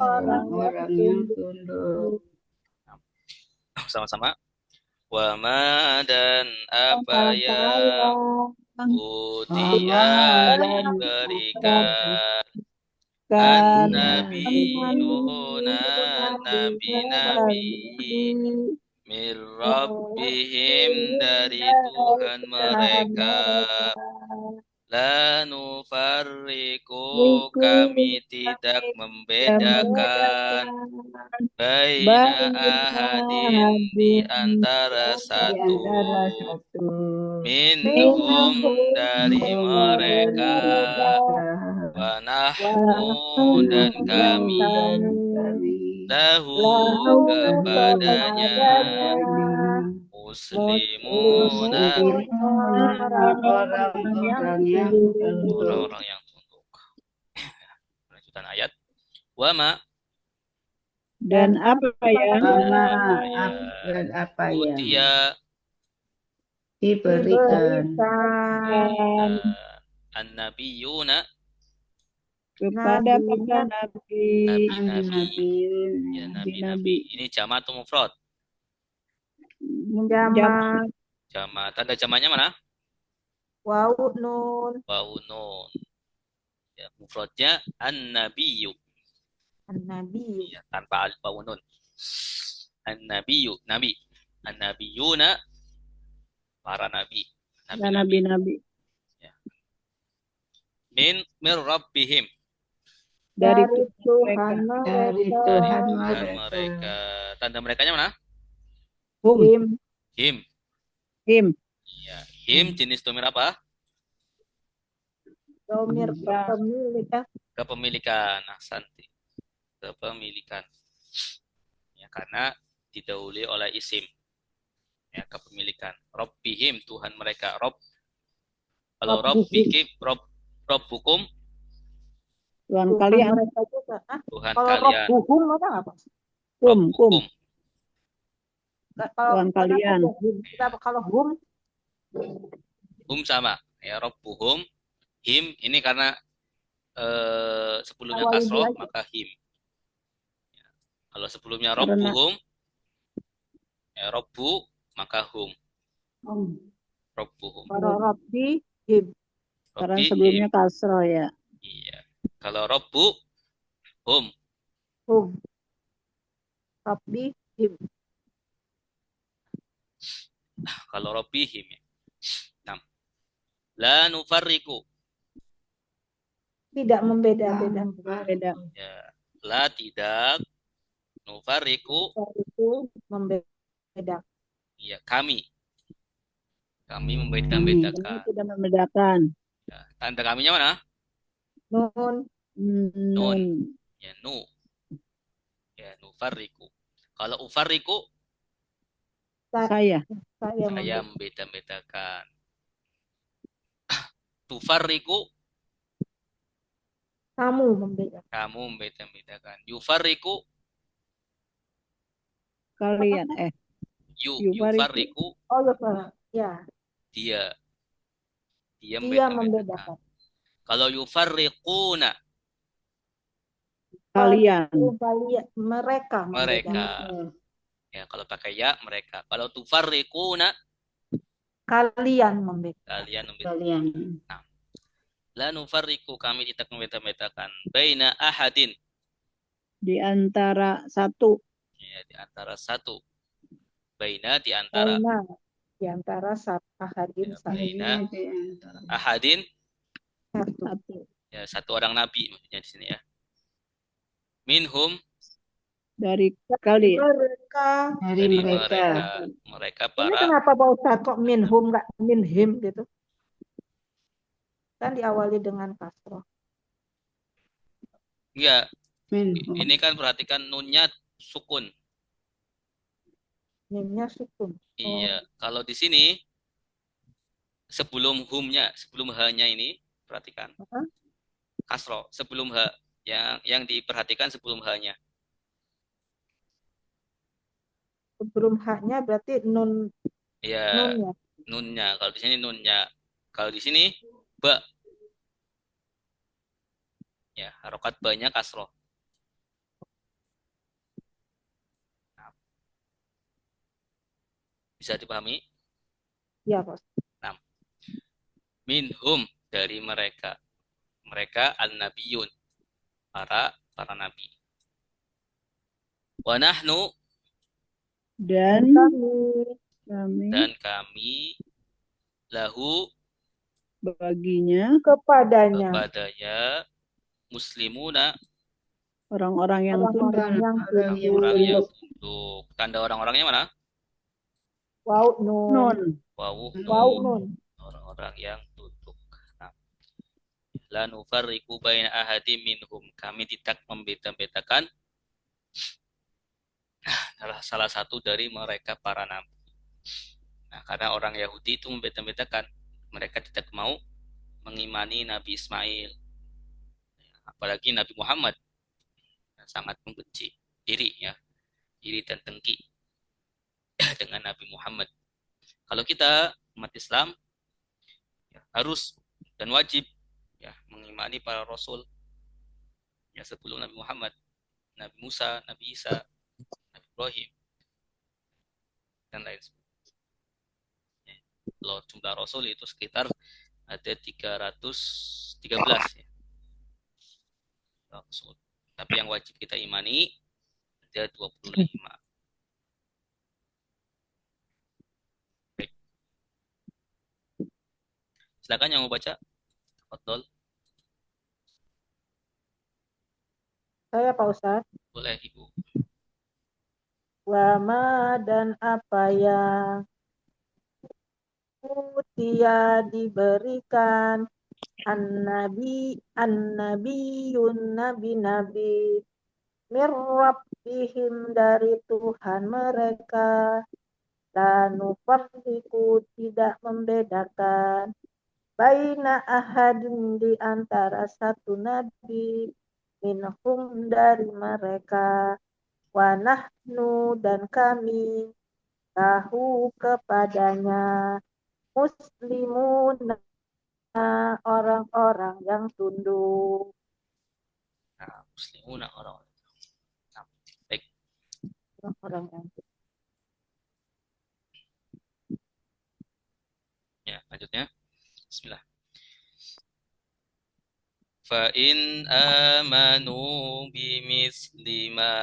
orang-orang yang tunduk. Sama-sama. Wa ma dan apa yang utia diberikan an-nabiyuna nabi-nabi min rabbihim dari Tuhan mereka la nufarriqu kami tidak membedakan baina ahadin di antara satu minhum dari mereka wa nahnu dan kami lahu kepadanya muslimuna orang-orang yang tunduk. Lanjutan ayat. Wama dan apa ya Dan apa ya utia Diberikan diberikan an-nabiyuna kepada para nabinya nabi, nabi-nabi. Ya, an-nabiyyin. nabi-nabi. Ini jamak atau mufrad? jama, jamak Jamak. Tanda jamaknya mana? wau nun Wawu nun. Ya, mufradnya an-nabiyyu. nabi Ya, tanpa alif wawu nun. An-nabiyyu, nabi. An-nabiyuna, para nabi. dan Nabi-nabi. nabi-nabi Ya. Min rabbihim. dari dari Tuhan Tuhan mereka. Dari mereka Dari Tuhan Tuhan mereka. mereka. Tanda merekanya mana? Hum, him Him. him, Ya, him jenis domir apa? domir Ya. pemilik Kepemilikan. Santi. Kepemilikan. Ya, karena didahului oleh isim. Ya, kepemilikan. Rabbihim, Tuhan mereka. Rob. Kalau Rabbihim, Rabbukum, Tuhan Tuhan kalian, mereka juga. Tuhan Kalau kalian. Rabbuhum apa? kum, Rabbukum. Kalau Tuhan kalian. kalau hum Hum sama. Ya, Rabbuhum. Him, ini karena sebelumnya awal kasroh, aja. maka him. Kalau sebelumnya Karena Rabbuhum, ya, Rabbu, maka hum. Rabbuhum. Kalau Rabbi him karena Rabbi, sebelumnya him. kasroh ya. Iya. Kalau Rabbu, hum. hum Rabbi him Kalau Rabbi, him. Ya. Nah. La nufarriku. tidak membeda-beda. Beda. Ya. La tidak. Nufarriku. Itu membeda. Ya, kami. Kami Kami membedakan. tidak membedakan. Ya. Tanda kaminya mana? Nun Nun. Nun, Ya, nu. Ya, nufarriku. Kalau ufarriku, saya, saya saya membeda-bedakan. Tufarriku, kamu membedakan. kamu membeda-bedakan. Yufarriku, kalian, yufarriku, Oh ya, dia. Dia dia membeda-bedakan. membedakan. Kalau yufarriquna, kalian, Mereka membedakan. mereka. Ya, kalau pakai ya, mereka. Kalau tufarriquna, Kalian membedakan. kalian membeda. Kalian. Nah, la nufarriqu, kami tidak membeda-bedakan. Baina ahadin. di antara satu, Ya, di antara satu. Baina di antara. Karena di antara ahadin Ya, baina Ini ahadin. satu Ya, satu orang nabi maksudnya di sini ya. Minhum, dari kalian. mereka. dari dari mereka. mereka Ini para. kenapa Pak Ustadz kok minhum nggak minhim gitu? Kan diawali dengan kasroh. Enggak, Minhum. ini kan perhatikan nunnya sukun. Mimnya sukun. Iya, kalau di sini sebelum humnya, sebelum h-nya ini perhatikan. Kasro, sebelum h, yang diperhatikan sebelum h-nya. Sebelum haknya berarti nun Ya, nunnya. nunnya. Kalau di sini nunnya. Kalau di sini ba. Ya, harokat ba-nya kasro. Nah, bisa dipahami? Ya Pak. Nah, minhum, dari mereka. Mereka al-nabiyun, para nabi. Wa nahnu, Dan Kami dan kami lahu, baginya kepadanya kepadanya muslimuna, orang-orang yang orang-orang yang orang yang tunduk. tunduk. Tanda orang-orangnya mana? Wow nun. non, Wawu Wow nun. nun. Orang-orang yang tunduk. Nah, la nufarriqu baina ahadim minhum. Kami tidak membeda-bedakan salah satu dari mereka para nabi. Nah, karena orang Yahudi itu membeda-bedakan. Mereka tidak mau mengimani Nabi Ismail. Apalagi Nabi Muhammad. Sangat membenci iri ya. Iri dan dengki dengan Nabi Muhammad. Kalau kita umat Islam ya, harus dan wajib ya mengimani para rasul ya sebelum Nabi Muhammad, Nabi Musa, Nabi Isa, Nabi Ibrahim dan lain sebagainya. Kalau jumlah rasul itu sekitar ada 313 ya. Rasul. Tapi yang wajib kita imani ada 25. Baik. Silakan yang mau baca. Fadol. Saya Pak Ustadz. Boleh Ibu. Wama dan apa yang utia diberikan an-nabiyun nabi-nabi mirrabbihim dari Tuhan mereka, dan nufarriqu tidak membedakan baina ahadin di antara satu nabi minhum dari mereka, wa nahnu dan kami tahu kepadanya muslimun orang-orang yang tunduk. Nah, muslimun orang-orang. Nah, baik. Orang yang tunduk. Ya, lanjutnya. Bismillah. Fa in amanu bimithli ma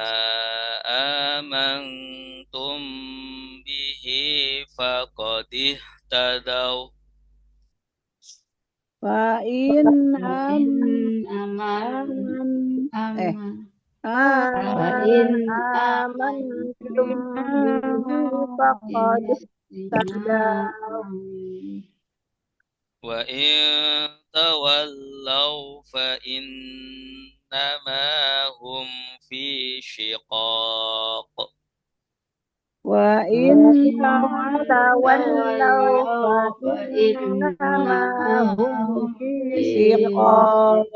amantum bihi faqad ihtadaw. Fa in Fa'in aman eh Fa'in amantum bihi faqad ihtadaw. Wa in tawallaw fa innama hum fi shiqaq. wa in tawallaw fa innama hum fi shiqaq.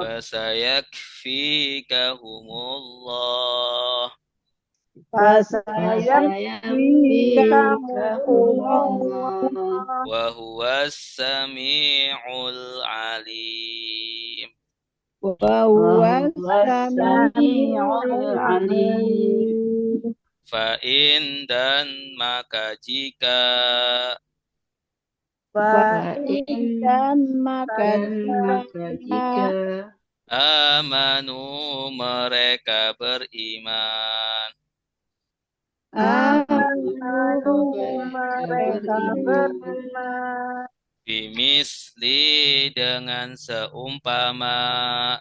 Fasayakfikahumullah Fasayakfikahumullah wa huwas sami'ul alim. wa huwa samiul alim. Fa in dan maka jika Fa'in dan maka jika amanu mereka beriman amanu mereka beriman bimisli dengan seumpama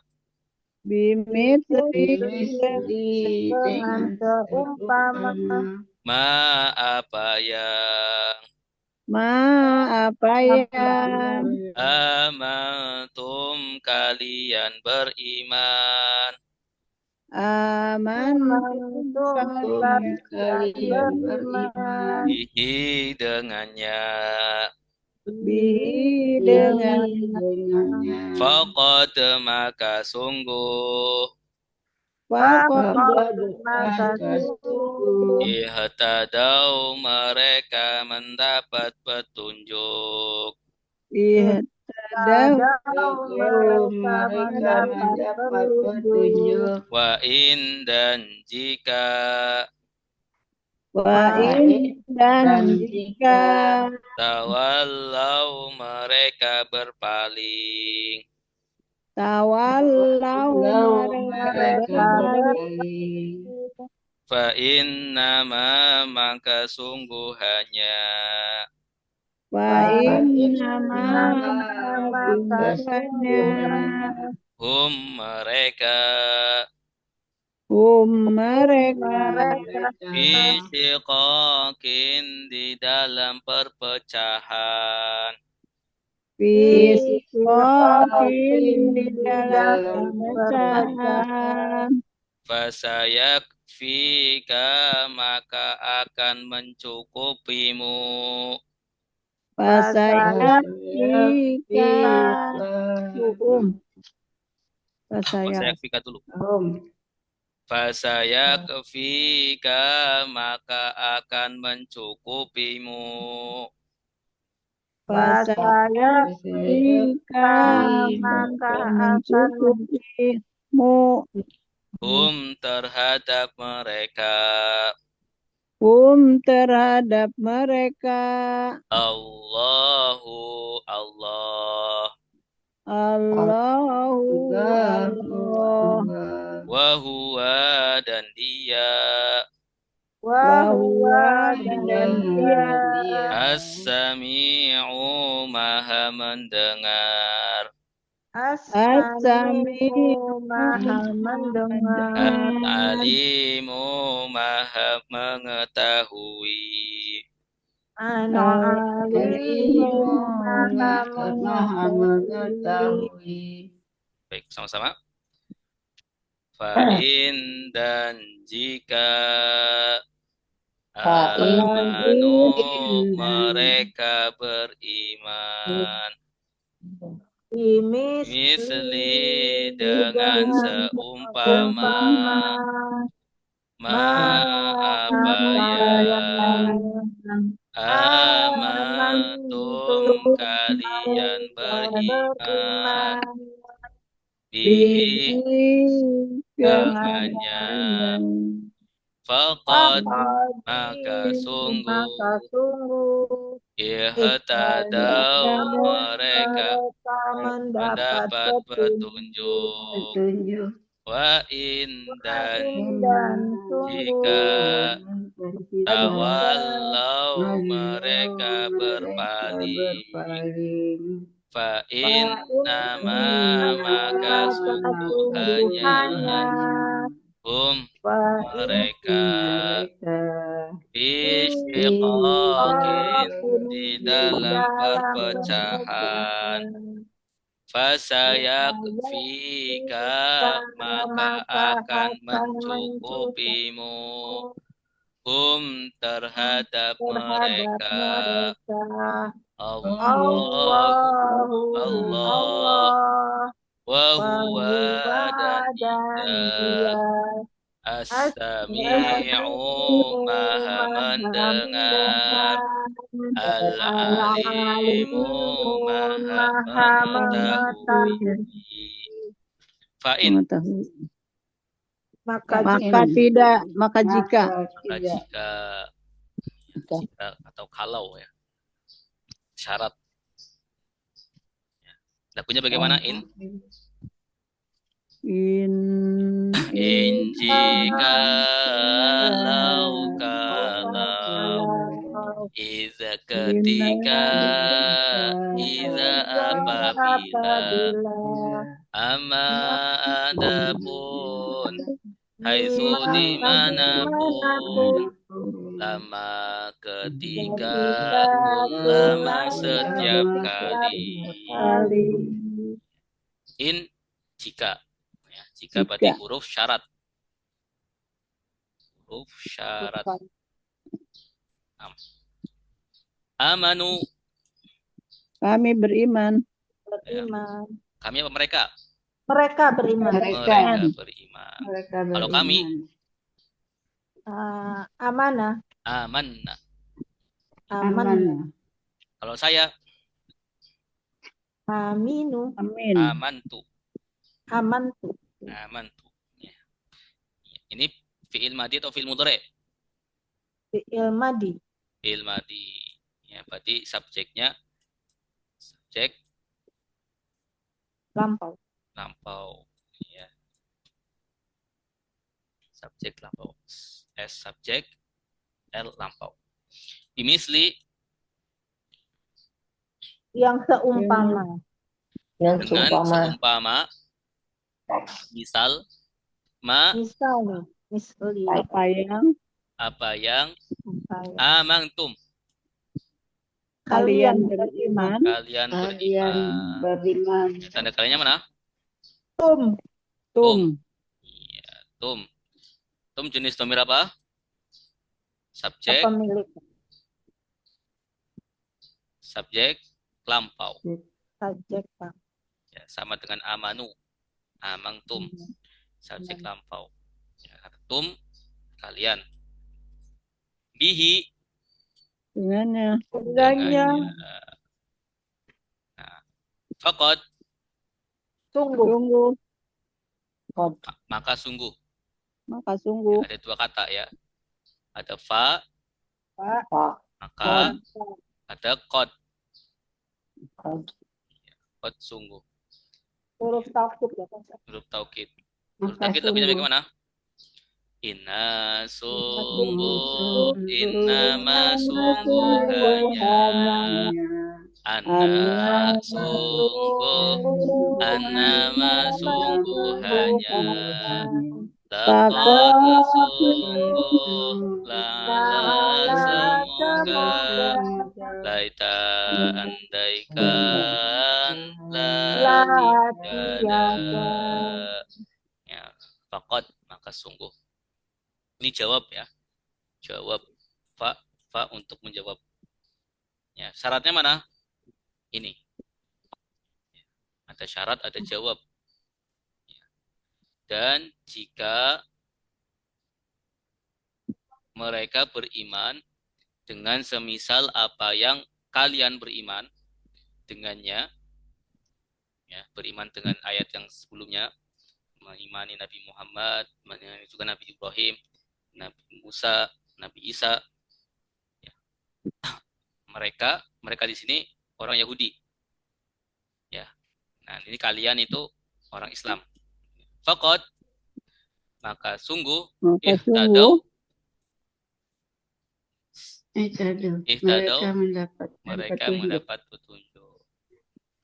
bimitri dengan seumpama ma apa yang ma apa yang amantum kalian beriman amantum kalian beriman bihi dengannya bihi dengannya faqad maka sungguh faqad maka ihtadaw mereka mendapat petunjuk ihtadaw mereka mendapat petunjuk. wa in dan jika wa in dan jika tawallau mereka berpaling tawallau mereka berpaling fa innama maka sungguhnya wa inna Maka hum mereka mereka fi shiqaqin di dalam perpecahan Fisikokin di dalam pecahan. Fasayakfika maka akan mencukupimu Fasayakfika Fasayakfika dulu Fasayakfika maka akan mencukupimu Fasaya jika maka akan akan mencukupimu terhadap mereka terhadap mereka Allahu Allah Allahu Allah wa huwa dan dia Wahuwa dan dia As-Sami'u Maha mendengar As-Sami'u Maha mendengar Al-Alimu Maha mengetahui Al-Alimu Maha mengetahui. Baik, sama-sama. Fa'in dan jika amanu mereka beriman misli dengan seumpama apa yang amantum kalian beriman bihi dengannya faqad maka sungguh ihtadaw mereka mendapat petunjuk wa in dan jika tawallau mereka berpaling fa innama maka sungguhnya mereka istiqaqin di dalam perpecahan fasayakfika maka akan mencukupimu terhadap mereka Allah wa huwa dan dia As-Sami'u Maha mendengar Al-Alimu Maha mengetahui Fa'in maka tidak jika atau kalau ya syarat lakunya bagaimana in jika kalau iza ketika iza apabila ama adapun haitsu dimanapun lama ketika lama setiap kali in jika ya, jika berarti huruf syarat amanu kami beriman ya. Kami apa mereka beriman kalau kami amanah amanna kalau saya aminu amantu ya. Ini fi'il madi atau fi'il mudhari fi'il madi ya berarti subjek lampau ya subjek lampau S subjek L lampau bimisli yang seumpama dengan seumpama misal misalnya apa yang amantum kalian beriman tanda kalinya mana tum ya, tum jenis domir apa subjek lampau subjek ya, sama dengan amanu amangtum subjek lampau ya, tum kalian bihi dengannya Faqad, Sungguh. Sungguh. maka sungguh. Maka sungguh. Ada dua kata ya. Ada fa, Pak. maka ada qad. Qad sungguh. Huruf taukid ya Pak Ustaz. Huruf taukid. Huruf Maka taukid lagunya sungguh. bagaimana? Inna Sungguh, sungguh, innama sungguhnya, anak sungguh, annama sungguhnya, laqad sungguh, lala semoga, laita andaikan, la tiada. Ya, faqad, maka sungguh. Ini jawab ya. Jawab fa untuk menjawab. Ya, syaratnya mana? Ini. Ada syarat, ada jawab. Dan jika mereka beriman dengan semisal apa yang kalian beriman dengannya, ya, beriman dengan ayat yang sebelumnya, mengimani Nabi Muhammad, mengimani juga Nabi Ibrahim, Nabi Musa, Nabi Isa. Ya. Mereka di sini orang Yahudi. Ya. Nah, ini kalian itu orang Islam. Faqad, maka sungguh, ihtadau, mereka mendapat petunjuk.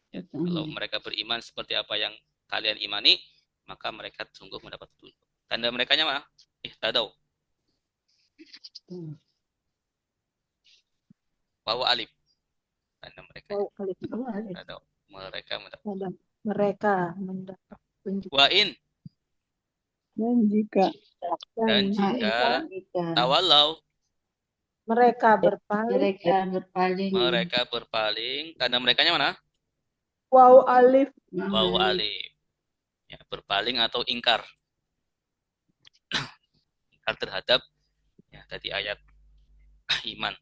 Ya, kalau mereka beriman seperti apa yang kalian imani, maka mereka sungguh mendapat petunjuk. Tanda merekanya mana? Ihtadau. Wawu alif. Tanda mereka. Ihtadau. Mereka mendapat. Mereka mendapat petunjuk. Wa in, Dan jika dan jika tawalau, mereka berpaling. mereka berpaling. Tanda merekanya mana? Waw alif. Wawu alif. Ya, berpaling atau ingkar. Ingkar terhadap ya tadi ayat iman.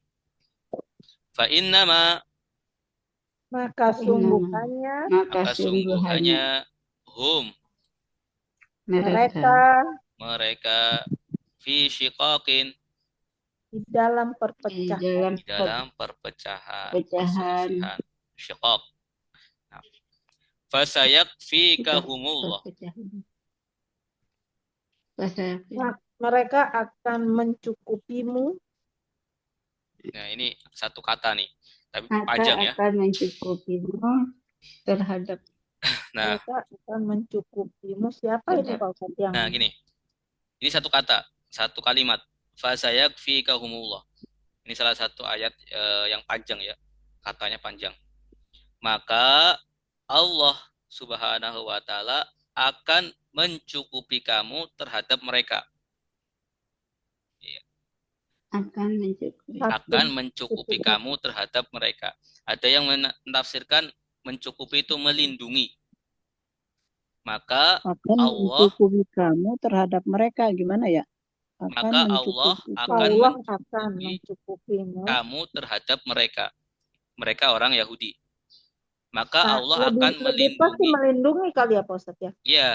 Fa innama, Maka sungguhannya hum, mereka fi syiqaqin, di dalam perpecahan. di dalam perpecahan, perselisihan, syiqaq. Nah, fasayakfikahumullah, Mereka akan mencukupimu. nah ini satu kata nih, tapi panjang ya. Akan mencukupimu terhadap. Nah, Mereka akan mencukupimu. Siapa itu Pak Ustadz yang? nah gini, ini satu kata, satu kalimat. Fasayakfikahumullah. Ini salah satu ayat yang panjang ya, katanya panjang. Maka Allah Subhanahu wa taala akan mencukupi kamu terhadap mereka. Akan mencukupi kamu terhadap mereka. Ada yang menafsirkan mencukupi itu melindungi. Maka akan Allah mencukupi kamu terhadap mereka, gimana ya? maka Allah akan mencukupimu kamu terhadap mereka. Mereka orang Yahudi. Maka Allah akan lebih pasti melindungi kali ya Pak Ustadz ya? Iya.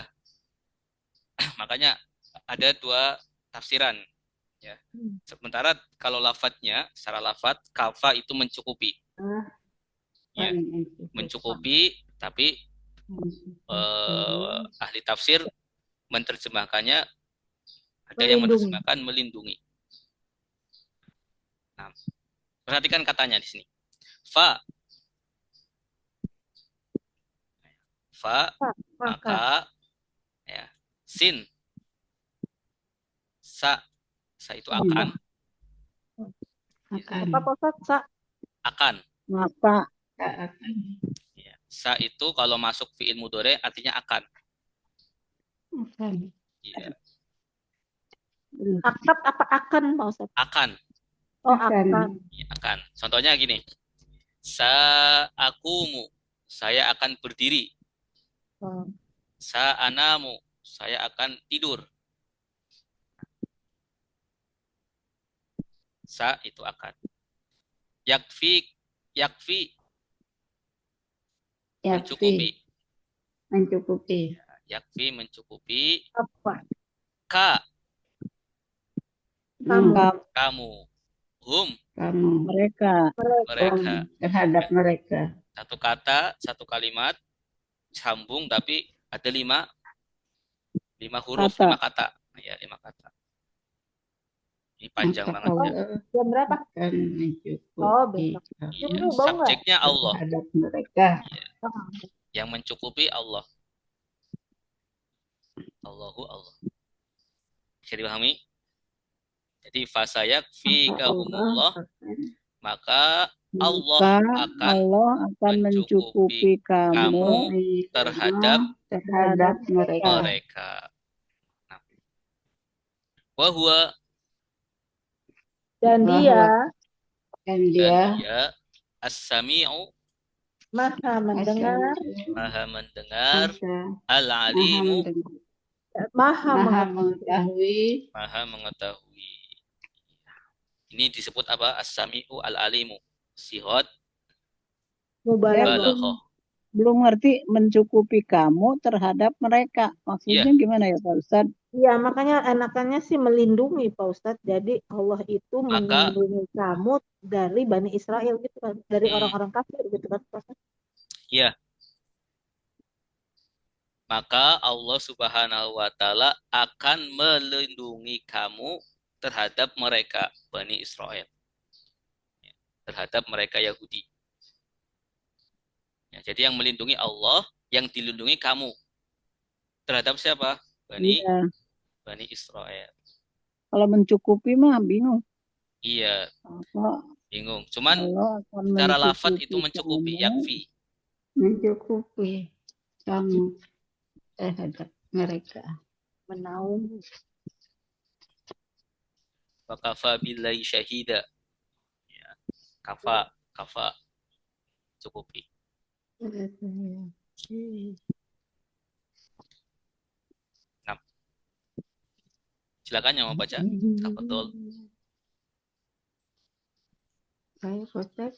Makanya ada dua tafsiran. Ya. Sementara kalau lafadznya, secara lafadz, kafa itu mencukupi. Ya. Mencukupi, tapi ahli tafsir menerjemahkannya, ada yang menerjemahkan melindungi. Nah, perhatikan katanya di sini. Fa, maka, ya, sin, sa itu akan. Apa Ustaz? Akan. Maka. Ya, sa itu kalau masuk fi'il mudhari artinya akan. Ya. Akad apa akan Pak Ustaz? Akan. Oh akan. Ya, akan. Contohnya gini. Sa'akumu, saya akan berdiri. Sa'anamu, saya akan tidur. Sa itu akan. Yakfi, mencukupi. mencukupi. Yakfi mencukupi Apa? ka Kamu. kamu. Hum Kamu Mereka. mereka. terhadap mereka. Satu kata, satu kalimat sambung tapi ada lima huruf, Kata. 5 kata. Ya, 5 kata. Ini panjang Maka banget ya. Allah Jam berapa? akan mencukupi Oh, besok. kamu Iya, Dulu bau nggak? subjeknya Allah. terhadap mereka. Yang mencukupi Allah. Allahu Allah. Bisa dipahami? Jadi fasayak Maka fikahumullah, maka Allah Maka akan Allah akan mencukupi mencukupi kamu terhadap mereka. mereka. Nah, wahwa Dan dia Dan dia as-sami'u maha mendengar, maha mendengar, maha al-alimu mendengar, maha maha mengetahui. mengetahui. maha mengetahui. Ini disebut apa? As-sami'u al-alimu. Sihot Mubalaghah. balaghah. belum ngerti mencukupi kamu terhadap mereka. Maksudnya gimana ya Pak Ustadz? Iya, makanya enakannya sih melindungi Pak Ustadz. Jadi Allah itu Maka melindungi kamu dari Bani Israel gitu kan, dari orang-orang kafir gitu kan Pak Ustadz. ya, maka Allah Subhanahu wa taala akan melindungi kamu terhadap mereka Bani Israel. Terhadap mereka Yahudi. Ya, jadi yang melindungi Allah, yang dilindungi kamu. Terhadap siapa? Iya. Bani Israel. Kalau mencukupi mah bingung. Iya, Apa bingung. Cuman Allah akan secara lafaz itu mencukupi mencukupi, kamu. yakfi. Mencukupi kamu terhadap mereka. Menaungi. Wa kafa billahi syahida. Ya, kafa cukupi. Nah, silakan yang mau baca. Betul. Saya Ustaz.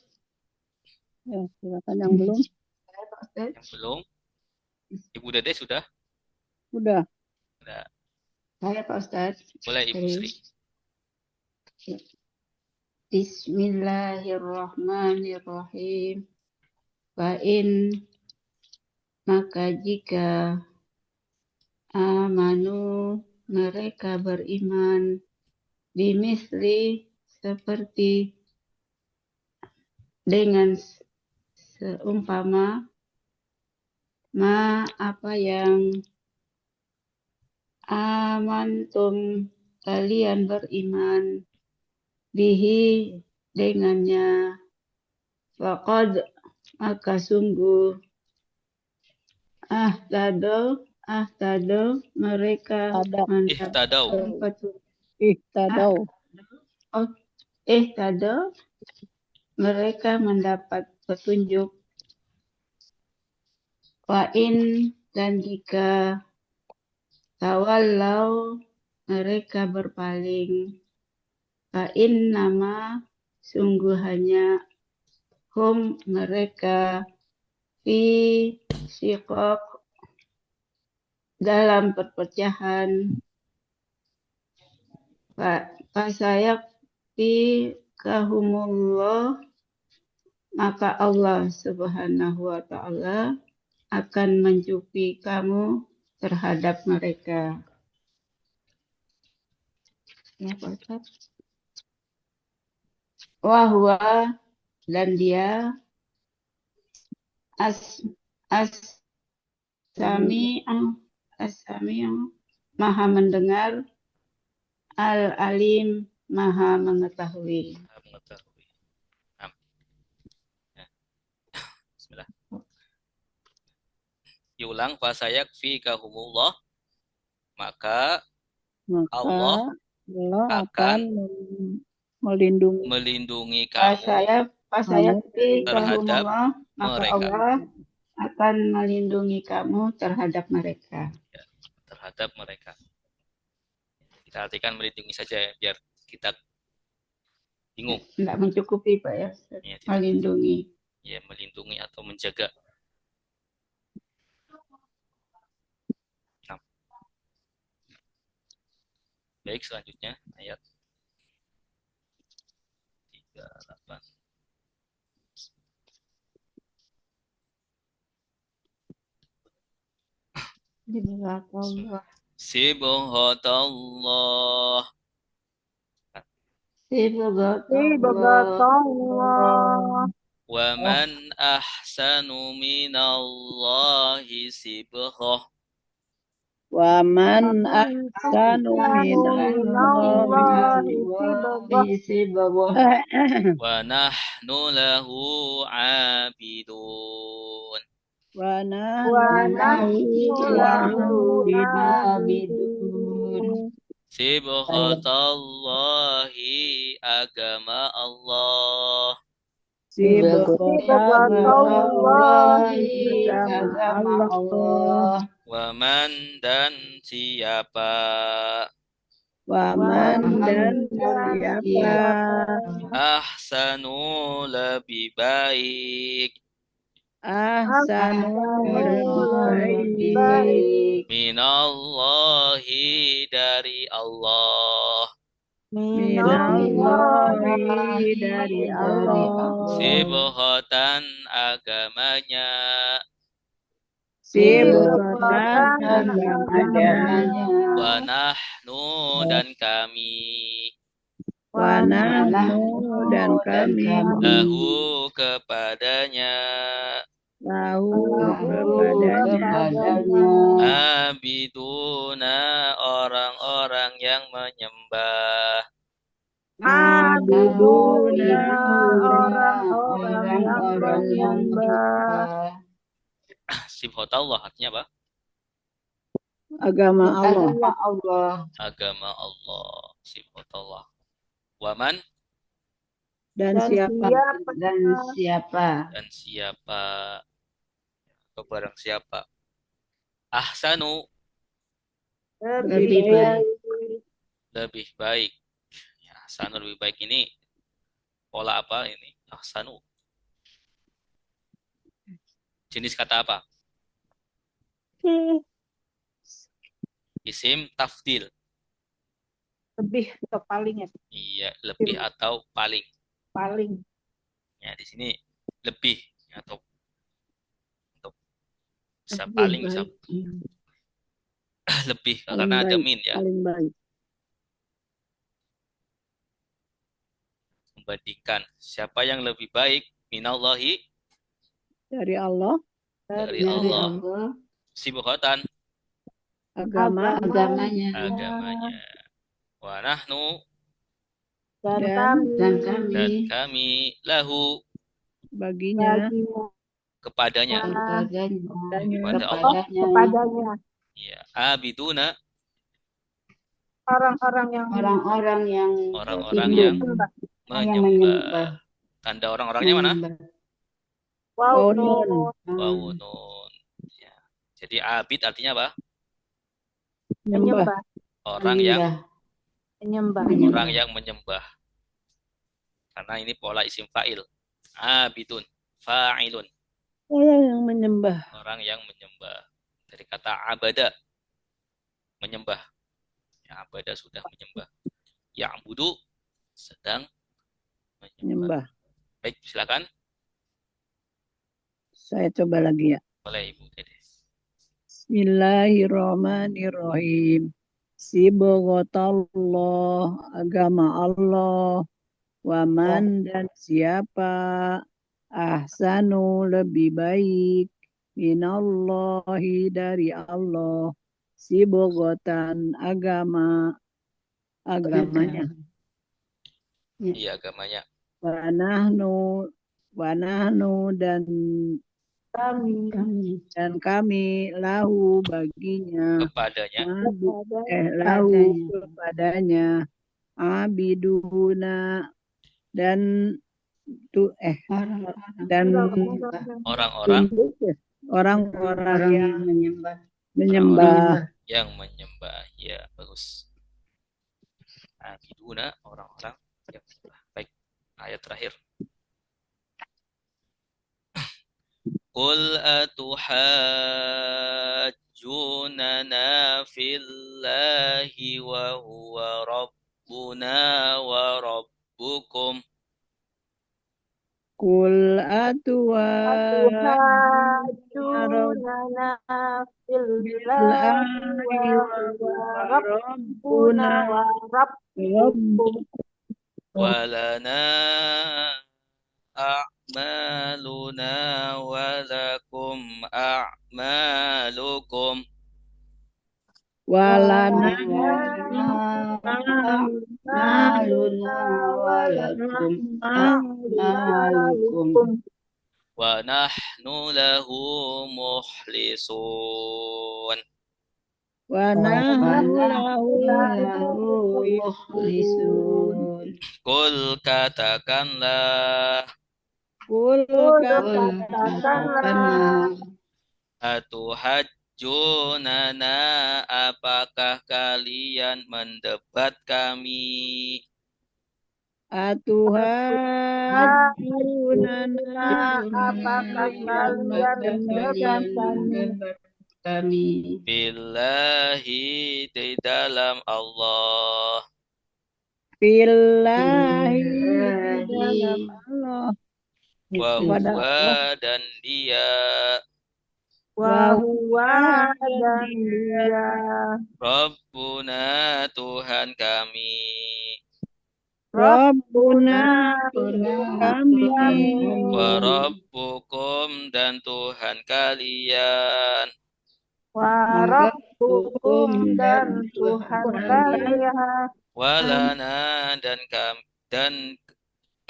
Ya, silakan yang belum. Saya Pak Ustaz. Yang belum, Ibu Dede sudah? Udah. Sudah. Saya Pak Ustaz. Boleh Ibu Sri. Bismillahirrahmanirrahim. Maka jika amanu mereka beriman bimisli seperti dengan seumpama apa yang amantum kalian beriman bihi dengannya, faqad maka sungguh ahtado mereka Ihtadau. Mereka mendapat petunjuk. Wa'in dan jika tawallau mereka berpaling, fa'in nama sungguh hanya hum mereka fi syiqaq dalam perpecahan. Fasayak fi kahumullah maka Allah Subhanahu wa taala akan mencukupi kamu terhadap mereka. Ya, Pak Ustaz. Wahwa dan dia as-sami'u maha mendengar, al-alim maha mengetahui. Bismillah. Diulang, fasayak fikahumullah, maka Allah akan melindungi kamu terhadap maka mereka. Allah akan melindungi kamu terhadap mereka. Ya, terhadap mereka. Kita artikan melindungi saja ya, biar kita bingung. Tidak mencukupi Pak ya, Ya, melindungi. Ya, melindungi atau menjaga. Baik, selanjutnya ayat 38. Di belakang Allah. Sibghatallah. Sibghatallah. Wa man ahsanu minallahi sibghah. Wa man Waman ahsanu ahsanu minallahi sibghah. Wa nahnu lahu abidun. wa Wa nahnu nahnu lahu lahu abidun. abidun. Sibghatallahi, agama Allah. Sibghatallahi, Agama Allah. Waman dan siapa Wa man dan siapa ahsanu lebih baik ahsanu lebih lebih baik baik minallahi, dari Allah. minallahi dari Allah. Sibghatan, agamanya. Sibghatan agamanya. Wa nahnu, dan kami. Wa nahnu dan kami Lahu, kepadanya. lahu kepadanya Abiduna, orang-orang yang menyembah. Abiduna, abiduna orang-orang yang menyembah Sibghatallah artinya apa? agama Allah. Agama Allah. Sibghatallah. Waman, Dan siapa dan siapa atau barang siapa ahsanu, lebih baik lebih baik. Ya, ahsanu lebih baik ini pola apa ini? Ahsanu. Jenis kata apa? Isim tafdil. lebih atau paling ya, Iya, lebih atau paling. paling Ya, di sini lebih atau untuk bisa paling bisa lebih karena ada min ya. paling baik Membandingkan siapa yang lebih baik minallahi, dari Allah, dari Allah. Sibghatan, agamanya agamanya. Wa nahnu, dan dan dan kami lahu, baginya kepadanya. Kepada kepadanya Allah. kepadanya Ya, abiduna, orang-orang yang Orang-orang yang menyembah. Tanda orang-orangnya mana? wow nun Wawu nun. Ya. Jadi abid artinya apa? menyembah Orang yang menyembah Karena ini pola isim fa'il. Abidun, fa'ilun. orang yang menyembah Orang yang menyembah. Dari kata abada, menyembah. Ya, abada sudah menyembah. Ya'budu, sedang menyembah. menyembah. Baik, silakan. Saya coba lagi ya. Boleh Ibu Dede. Bismillahirrahmanirrahim. Sibghatallah, agama Allah. Waman dan siapa ahsanu lebih baik minallahi dari Allah. Sibghatan agamanya. Iya, agamanya. Wanahnu dan kami lahu baginya Kepadanya. lahu kepadanya abiduna dan orang-orang yang menyembah. Yang menyembah. Ya, bagus. Abiduna, orang-orang yang menyembah. Baik, ayat terakhir. Qul atuhajjunani أتحجوننا في الله وهو ربنا وربكم Kul atuhajunana Atuhajunana fillahi wa billahi wa huwa huwa rabbuna rabbuna wa rabbukum. rabbukum ولنا أعمالنا ولكم أعمالكم walana A'maluna walakum a'malukum. ونحن له مخلصون wa nahnu lahu Lahu mukhlisun. Qul katakanlah Kul Qul Katakanlah Atuhajjunana apakah kalian mendebat kami atuhajunana apakah kalian mendebat kami kami Billahi di dalam Allah billahi dalam Allah wa kepada huwa Allah dan dia wa huwa dan dia Rabbuna Tuhan kami Rabbuna kami wa Rabbukum dan Tuhan kalian wa rabbukum dan Tuhan kalian walana dan kami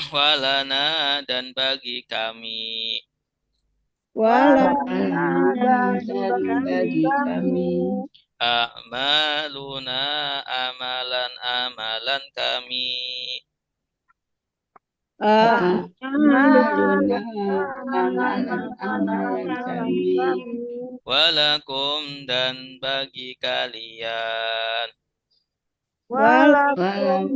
walana dan bagi kami walana dan bagi kami a'maluna amalan kami amaluna amalan kami walakum dan bagi kalian walakum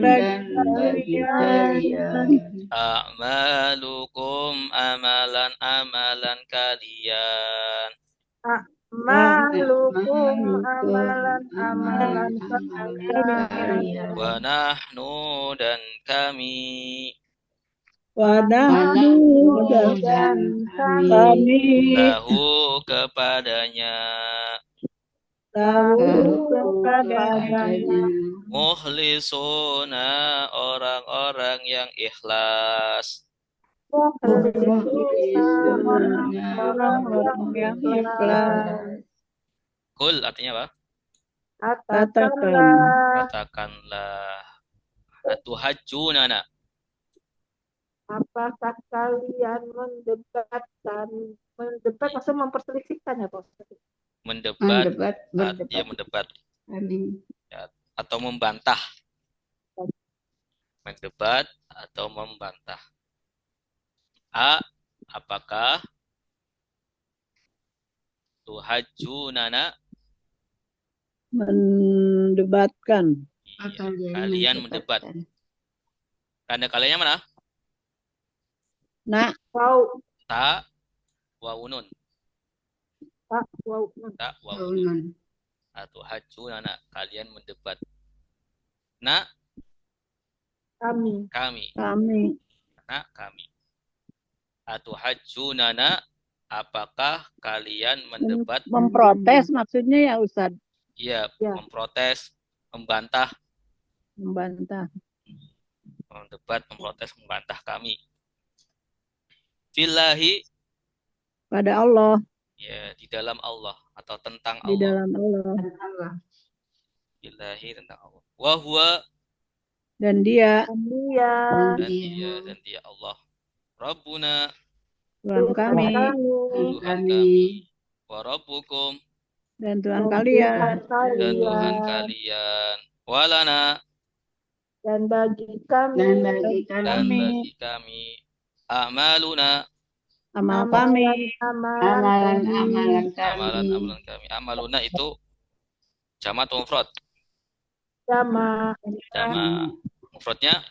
dan bagi kalian a'malukum amalan kalian malukum amalan kalian wa nahnu dan kami Wanahu dan kami lahu kepadanya tahu kepadanya mukhlisuna orang-orang yang ikhlas orang-orang yang ikhlas. Kul artinya apa? Katakan Katakanlah atuhajjunana apakah kalian mendebat maksudnya memperselisihkan ya Pak Ustaz? mendebat mendebat ya mendebat kami ya, atau membantah mendebat atau membantah apakah tuhajjunana mendebatkan kalian mendebat tanda kaliannya mana? nak Ta wa unun ta wa unun atuhajjunana kalian mendebat kami atuhajjunana apakah kalian mendebat memprotes maksudnya ya Ustaz iya Ya. memprotes membantah mendebat memprotes membantah kami fillahi pada Allah ya di dalam Allah atau tentang di Allah dalam Allah fillahi tentang Allah wa huwa dan dia dan dia Allah Rabbuna Tuhan kami Tuhan kami wa Rabbukum dan Tuhan kalian dan Tuhan kalian walana dan bagi kami dan bagi kami amaluna amal kami amalan amalan kami amaluna itu jamak atau mufrad sama mufradnya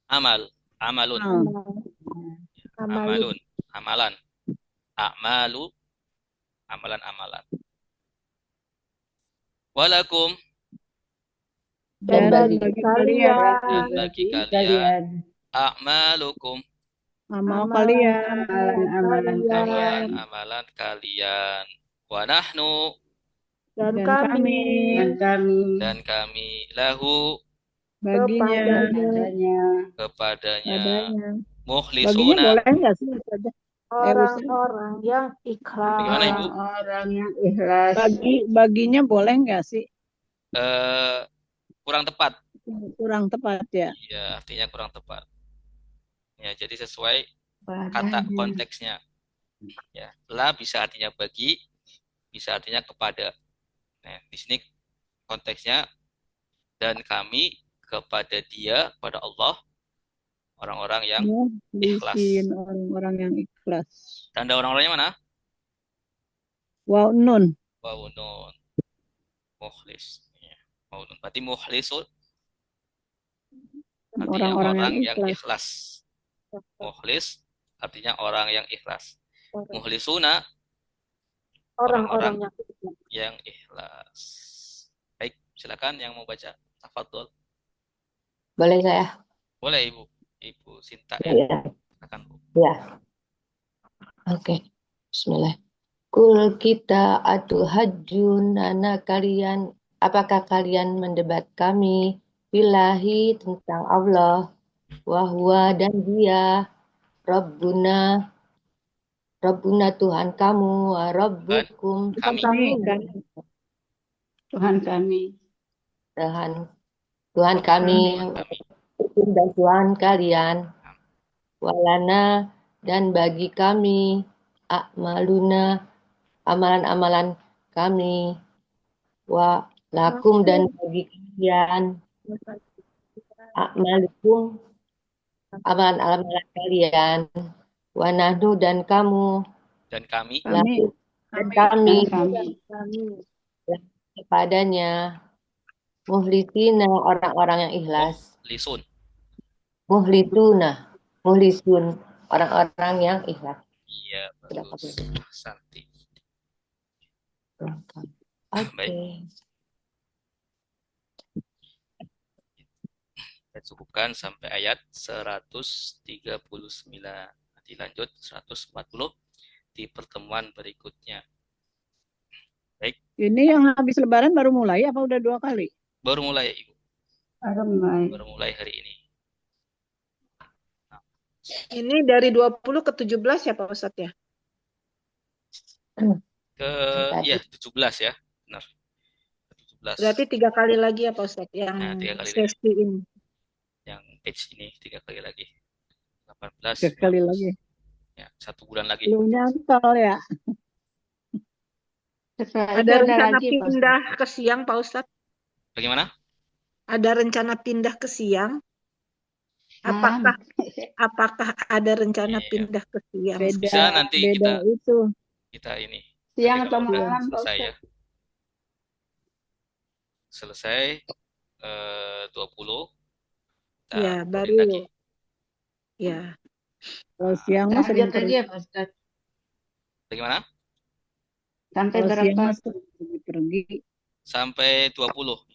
amalun amalan a'malu amalan-amalan. Walakum, Dan Dan bagi bagi kalian dan bagi kalian, a'malukum, amal kalian. amalan-amalan kalian amalan-amalan kalian. Wa nahnu, dan Dan kami dan kami lahu, baginya. kepadanya kepadanya, Baginya mukhlisuna. boleh nggak sih Ustazah? Ustaz. orang-orang yang Bagaimana, Ibu? ikhlas. orang yang ikhlas Baginya boleh nggak sih? Kurang tepat. Kurang tepat ya. Ya, artinya kurang tepat. Ya, jadi sesuai kata padanya. konteksnya. Ya, la bisa artinya bagi, bisa artinya kepada. Nah, di sini konteksnya dan kami kepada dia, pada Allah, orang-orang yang ikhlas. Mukhlisin, orang-orang yang ikhlas. Tanda orang-orangnya mana? Wow, nun. Waw, nun. Mukhlis. Ya. Waw, nun. Berarti mukhlisul artinya Orang-orang yang orang yang ikhlas. ikhlas. Mukhlis artinya orang yang ikhlas. Mukhlisuna Orang-orang orang-orang yang ikhlas. yang ikhlas. Baik, silakan yang mau baca. Tafadhol. Boleh saya? Boleh, Ibu. Ibu Sinta ya. Iya. Silakan, Bu. Ya. Oke. Bismillah. Kul kita atuhajjunana kalian, apakah kalian mendebat kami billahi tentang Allah, wahwa dan dia Rabbuna Tuhan kamu, wa Rabbukum Kami. Tuhan kami Tuhan kami dan Tuhan kalian, walana dan bagi kami a'maluna amalan-amalan kami, wa lakum dan bagi kalian a'malukum amalan-amalan kalian, wa nahnu dan kamu Dan kami lakum dan kami kami kepadanya muhlisina orang-orang yang ikhlas, lisun. muhlisun orang-orang yang ikhlas. Iya, bagus. Santi. Oke. Baik. Kita cukupkan sampai ayat 139. Nanti lanjut 140 di pertemuan berikutnya. Baik. Ini yang habis lebaran baru mulai apa udah 2 kali? Baru mulai, Ibu. Baru mulai hari ini. Ini dari 20 ke 17 ya Pak Ustadz ya? Ya 17 ya. Benar. 17. Berarti 3 kali lagi ya Pak Ustadz yang Nah, 3 kali sesi ini. Yang page ini 3 kali lagi. 18. 3 kali lagi. Ya, 1 bulan lagi. Belum nyantol ya. Ada rencana pindah ke siang Pak Ustadz? Bagaimana? Ada rencana pindah ke siang? Apakah ada rencana pindah ke siang? Bisa nanti beda kita ini. siang atau malam selesai ya. Selesai 20. Ya, baru. Lagi. Ya. Kalau siang mah sering lagi ya Pak Ustadz. Bagaimana? Sampai berapa? Pergi. Sampai 20.